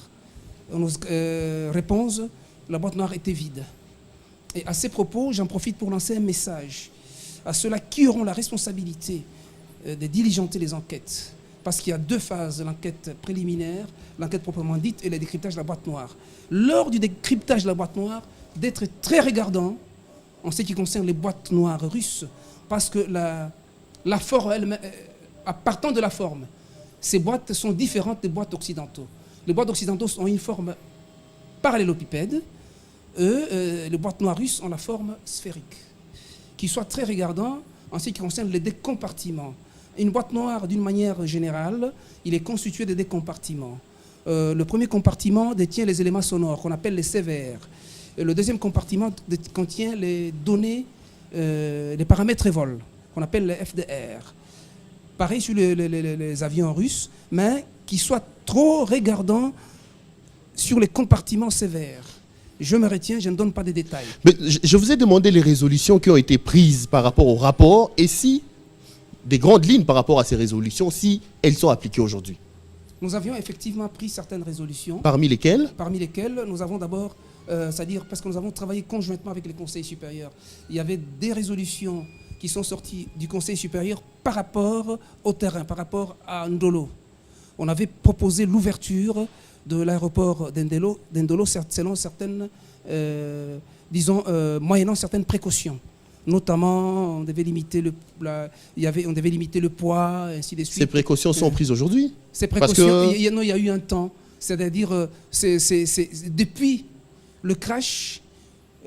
Réponse, la boîte noire était vide. Et à ces propos, j'en profite pour lancer un message à ceux-là qui auront la responsabilité de diligenter les enquêtes. Parce qu'il y a deux phases, l'enquête préliminaire, l'enquête proprement dite et le décryptage de la boîte noire. Lors du décryptage de la boîte noire, d'être très regardant en ce qui concerne les boîtes noires russes, parce que la forme, partant de la forme, ces boîtes sont différentes des boîtes occidentaux. Les boîtes occidentaux ont une forme parallélopipède, les boîtes noires russes ont la forme sphérique. Qu'ils soient très regardants en ce qui concerne les décompartiments. Une boîte noire, d'une manière générale, il est constitué de deux compartiments. Le premier compartiment détient les éléments sonores qu'on appelle les CVR. Et le deuxième compartiment contient les données, les paramètres et vol, qu'on appelle les FDR. Pareil sur les avions russes, mais qui soient trop regardants sur les compartiments CVR. Je me retiens, je ne donne pas de détails. Mais je vous ai demandé les résolutions qui ont été prises par rapport au rapport et si, des grandes lignes par rapport à ces résolutions, si elles sont appliquées aujourd'hui. Nous avions effectivement pris certaines résolutions. Parmi lesquelles nous avons d'abord, c'est-à-dire parce que nous avons travaillé conjointement avec les conseils supérieurs. Il y avait des résolutions qui sont sorties du conseil supérieur par rapport au terrain, par rapport à Ndolo. On avait proposé l'ouverture de l'aéroport d'Ndolo selon certaines, moyennant certaines précautions. Notamment, on devait limiter le poids, ainsi de suite. Ces précautions sont prises aujourd'hui? Ces précautions, il y a eu un temps. C'est-à-dire, depuis le crash,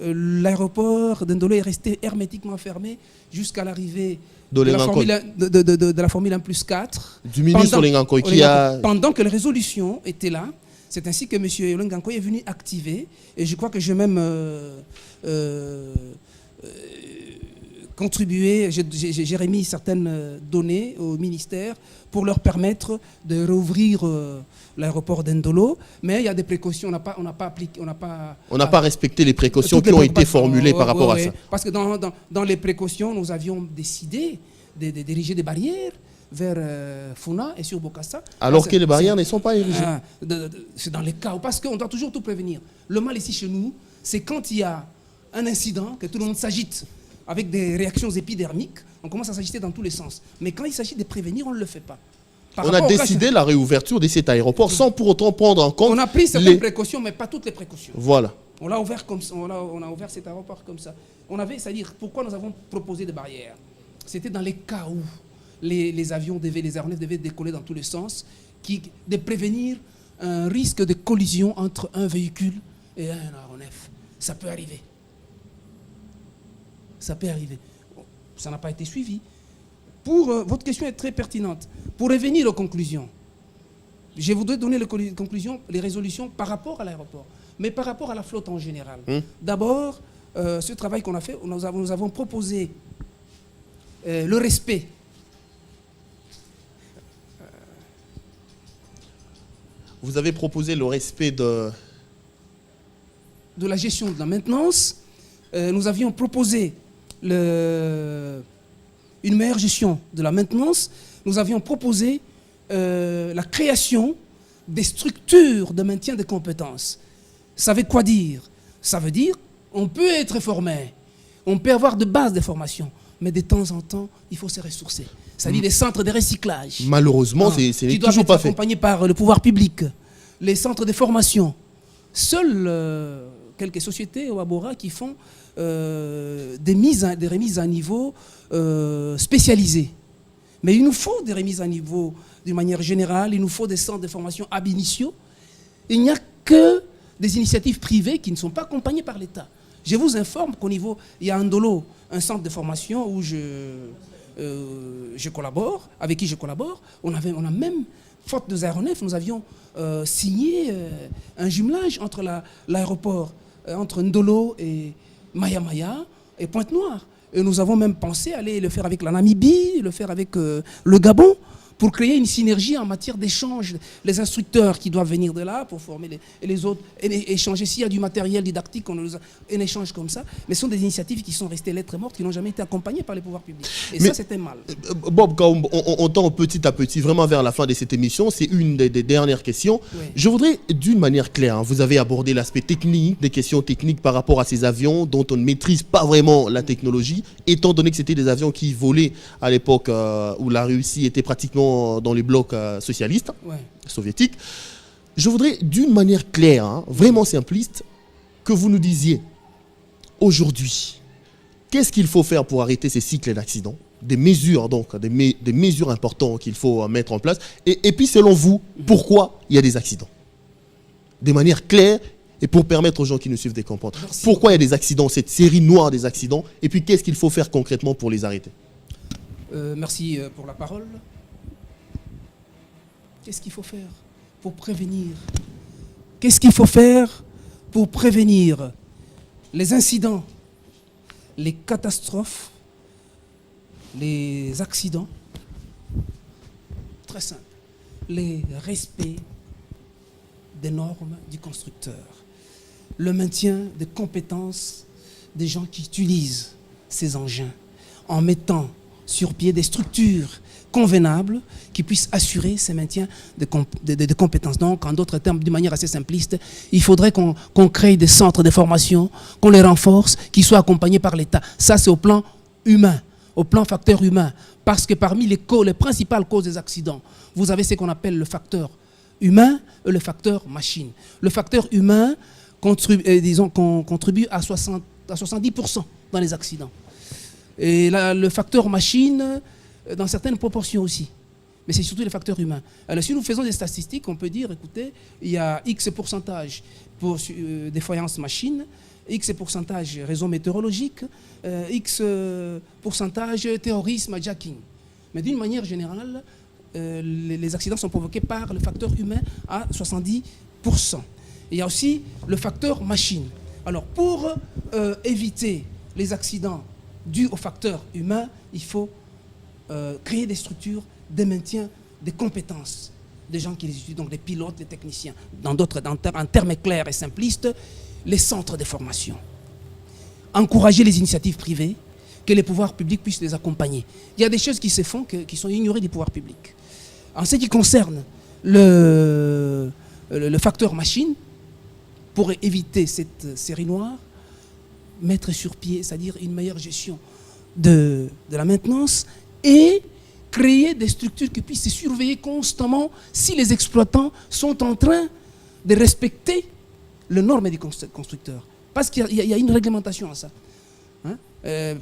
l'aéroport d'Ndolo est resté hermétiquement fermé jusqu'à l'arrivée de la Formule 1+4. Du ministre Olengankoy qui a... Pendant que les résolutions étaient là, c'est ainsi que M. Olengankoy est venu activer, et je crois que j'ai même contribué, j'ai remis certaines données au ministère pour leur permettre de rouvrir l'aéroport d'Ndolo, mais il y a des précautions, on n'a pas respecté les précautions qui ont été formulées par rapport à ça. Parce que dans les précautions, nous avions décidé de diriger des barrières vers Funa et sur Bokassa. Alors que les barrières ne sont pas érigées. C'est dans les cas où, parce qu'on doit toujours tout prévenir. Le mal ici chez nous, c'est quand il y a un incident, que tout le monde s'agite avec des réactions épidermiques, on commence à s'agiter dans tous les sens. Mais quand il s'agit de prévenir, on ne le fait pas. On a décidé la réouverture de cet aéroport sans pour autant prendre en compte... On a pris certaines précautions, mais pas toutes les précautions. Voilà. On l'a ouvert comme ça, on a ouvert cet aéroport comme ça. C'est-à-dire, pourquoi nous avons proposé des barrières? C'était dans les cas où les aéronefs devaient décoller dans tous les sens, de prévenir un risque de collision entre un véhicule et un aéronef. Ça peut arriver. Ça peut arriver. Ça n'a pas été suivi. Votre question est très pertinente. Pour revenir aux conclusions, je voudrais donner les conclusions, les résolutions par rapport à l'aéroport, mais par rapport à la flotte en général. D'abord, ce travail qu'on a fait, nous avons proposé le respect. Vous avez proposé le respect de la gestion de la maintenance. Nous avions proposé une meilleure gestion de la maintenance. Nous avions proposé la création des structures de maintien des compétences. Ça veut quoi dire? Ça veut dire on peut être formé, on peut avoir de bases de formation, mais de temps en temps, il faut se ressourcer. C'est-à-dire des centres de recyclage. Malheureusement, c'est toujours pas fait. Qui doivent être accompagnés par le pouvoir public. Les centres de formation. Seules quelques sociétés au Abora qui font des remises à niveau spécialisées. Mais il nous faut des remises à niveau d'une manière générale. Il nous faut des centres de formation ab initio. Il n'y a que des initiatives privées qui ne sont pas accompagnées par l'État. Je vous informe qu'au niveau, il y a Ndolo, un centre de formation où je collabore, avec qui je collabore. On a même, faute de aéronefs, nous avions signé un jumelage entre l'aéroport, entre Ndolo et Maya et Pointe-Noire. Et nous avons même pensé aller le faire avec la Namibie, le faire avec le Gabon, pour créer une synergie en matière d'échange. Les instructeurs qui doivent venir de là pour former les autres, et échanger. S'il y a du matériel didactique, on échange comme ça. Mais ce sont des initiatives qui sont restées lettres mortes, qui n'ont jamais été accompagnées par les pouvoirs publics. Et ça, c'était mal. Bob, quand on tend petit à petit, vraiment vers la fin de cette émission, c'est une des dernières questions. Oui. Je voudrais, d'une manière claire, vous avez abordé l'aspect technique, des questions techniques par rapport à ces avions dont on ne maîtrise pas vraiment la technologie, étant donné que c'était des avions qui volaient à l'époque où la Russie était pratiquement dans les blocs socialistes, soviétiques. Je voudrais, d'une manière claire, vraiment simpliste, que vous nous disiez, aujourd'hui, qu'est-ce qu'il faut faire pour arrêter ces cycles d'accidents, des mesures, donc, des mesures importantes qu'il faut mettre en place, et puis, selon vous, pourquoi il y a des accidents? De manière claire, et pour permettre aux gens qui nous suivent de comprendre. Pourquoi il y a des accidents, cette série noire des accidents, et puis qu'est-ce qu'il faut faire concrètement pour les arrêter? Merci pour la parole. Qu'est-ce qu'il faut faire pour prévenir? Qu'est-ce qu'il faut faire pour prévenir les incidents, les catastrophes, les accidents? Très simple. Les respects des normes du constructeur. Le maintien des compétences des gens qui utilisent ces engins en mettant sur pied des structures convenables qui puissent assurer ce maintien de compétences. Donc, en d'autres termes, d'une manière assez simpliste, il faudrait qu'on crée des centres de formation, qu'on les renforce, qu'ils soient accompagnés par l'État. Ça, c'est au plan humain, au plan facteur humain. Parce que parmi les principales causes des accidents, vous avez ce qu'on appelle le facteur humain et le facteur machine. Le facteur humain contribue à 70% dans les accidents. Et là, le facteur machine, dans certaines proportions aussi. Mais c'est surtout les facteurs humains. Alors, si nous faisons des statistiques, on peut dire, écoutez, il y a X pourcentage pour défaillance machine, X pourcentage réseau météorologique, X pourcentage terrorisme, jacking. Mais d'une manière générale, les accidents sont provoqués par le facteur humain à 70%. Il y a aussi le facteur machine. Alors, pour éviter les accidents dus au facteur humain, il faut créer des structures de maintien des compétences des gens qui les utilisent, donc des pilotes, des techniciens. En termes clairs et simplistes, les centres de formation. Encourager les initiatives privées, que les pouvoirs publics puissent les accompagner. Il y a des choses qui se font qui sont ignorées des pouvoirs publics. En ce qui concerne le facteur machine, pour éviter cette série noire, mettre sur pied, c'est-à-dire une meilleure gestion de la maintenance et créer des structures qui puissent se surveiller constamment si les exploitants sont en train de respecter les normes des constructeurs. Parce qu'il y a une réglementation à ça.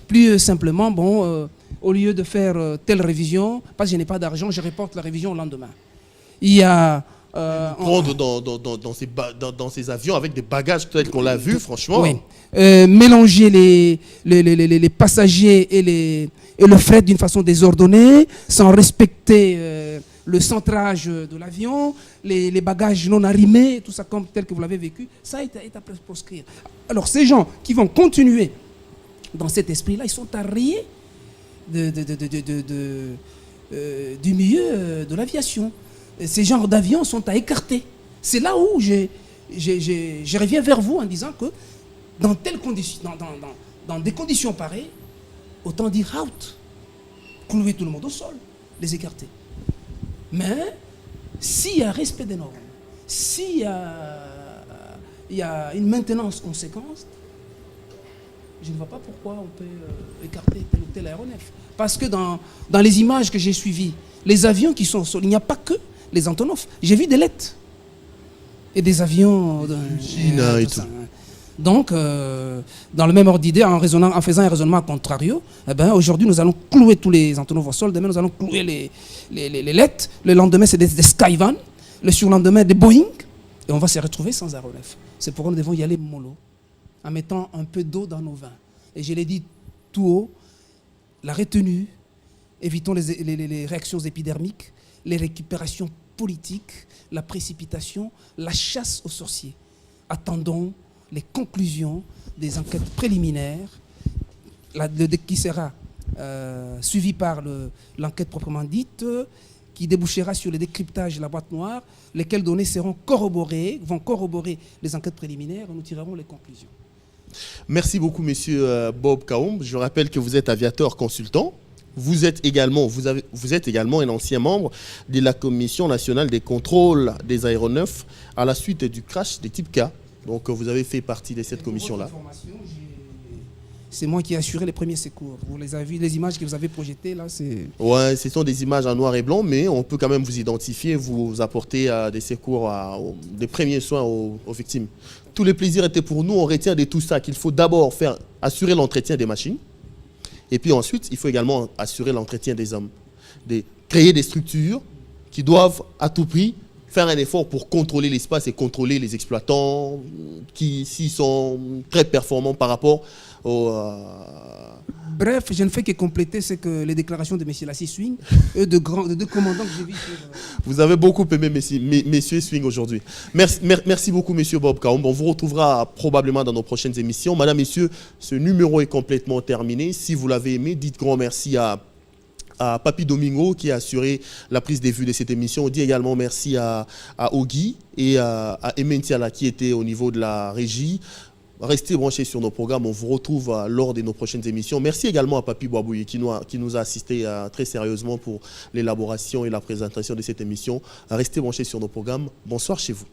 Plus simplement, au lieu de faire telle révision, parce que je n'ai pas d'argent, je reporte la révision au lendemain. Il y a... prendre dans ces avions avec des bagages tels qu'on l'a vu, franchement. Oui. Mélanger les passagers et le fret d'une façon désordonnée, sans respecter le centrage de l'avion, les bagages non arrimés, tout ça tel que vous l'avez vécu, ça est à proscrire. Alors ces gens qui vont continuer dans cet esprit-là, ils sont arriérés du milieu de l'aviation. Ces genres d'avions sont à écarter. C'est là où je reviens vers vous en disant que dans des conditions pareilles, autant dire out, clouer tout le monde au sol, les écarter. Mais s'il y a respect des normes, s'il y a une maintenance conséquente, je ne vois pas pourquoi on peut écarter tel ou tel aéronef. Parce que dans les images que j'ai suivies, les avions qui sont au sol, il n'y a pas que les Antonov. J'ai vu des lettres et des avions et tout. Donc, dans le même ordre d'idée, en faisant un raisonnement à contrario, aujourd'hui, nous allons clouer tous les Antonov au sol. Demain, nous allons clouer les lettres. Le lendemain, c'est des Skyvan. Le surlendemain, des Boeing. Et on va se retrouver sans aéronef. C'est pourquoi nous devons y aller mollo, en mettant un peu d'eau dans nos vins. Et je l'ai dit tout haut, la retenue, évitons les réactions épidermiques, les récupérations politiques, la précipitation, la chasse aux sorciers. Attendons les conclusions des enquêtes préliminaires qui sera suivie par l'enquête proprement dite, qui débouchera sur le décryptage de la boîte noire, lesquelles données vont corroborer les enquêtes préliminaires et nous tirerons les conclusions. Merci beaucoup, monsieur Bob Kaoum. Je rappelle que vous êtes aviateur consultant. Vous êtes également un ancien membre de la Commission nationale des contrôles des aéronefs à la suite du crash de type K. Donc vous avez fait partie de cette commission-là. C'est moi qui ai assuré les premiers secours. Vous les avez vu, les images que vous avez projetées là, c'est... Ouais, ce sont des images en noir et blanc, mais on peut quand même vous identifier, vous apporter des secours, des premiers soins aux victimes. Tous les plaisirs étaient pour nous. On retient de tout ça qu'il faut d'abord assurer l'entretien des machines. Et puis ensuite, il faut également assurer l'entretien des hommes. Créer des structures qui doivent à tout prix faire un effort pour contrôler l'espace et contrôler les exploitants qui, s'ils sont très performants par rapport au... Bref, je ne fais que compléter les déclarations de M. Lassie Swing, de deux commandants que j'ai vus sur... Vous avez beaucoup aimé messieurs Swing aujourd'hui. Merci beaucoup, monsieur Bob Kaoum. On vous retrouvera probablement dans nos prochaines émissions. Madame, messieurs, ce numéro est complètement terminé. Si vous l'avez aimé, dites grand merci à Papi Domingo qui a assuré la prise des vues de cette émission. On dit également merci à Ogi et à Ementiala qui était au niveau de la régie. Restez branchés sur nos programmes, on vous retrouve lors de nos prochaines émissions. Merci également à Papi Boabouye qui nous a assisté très sérieusement pour l'élaboration et la présentation de cette émission. Restez branchés sur nos programmes. Bonsoir chez vous.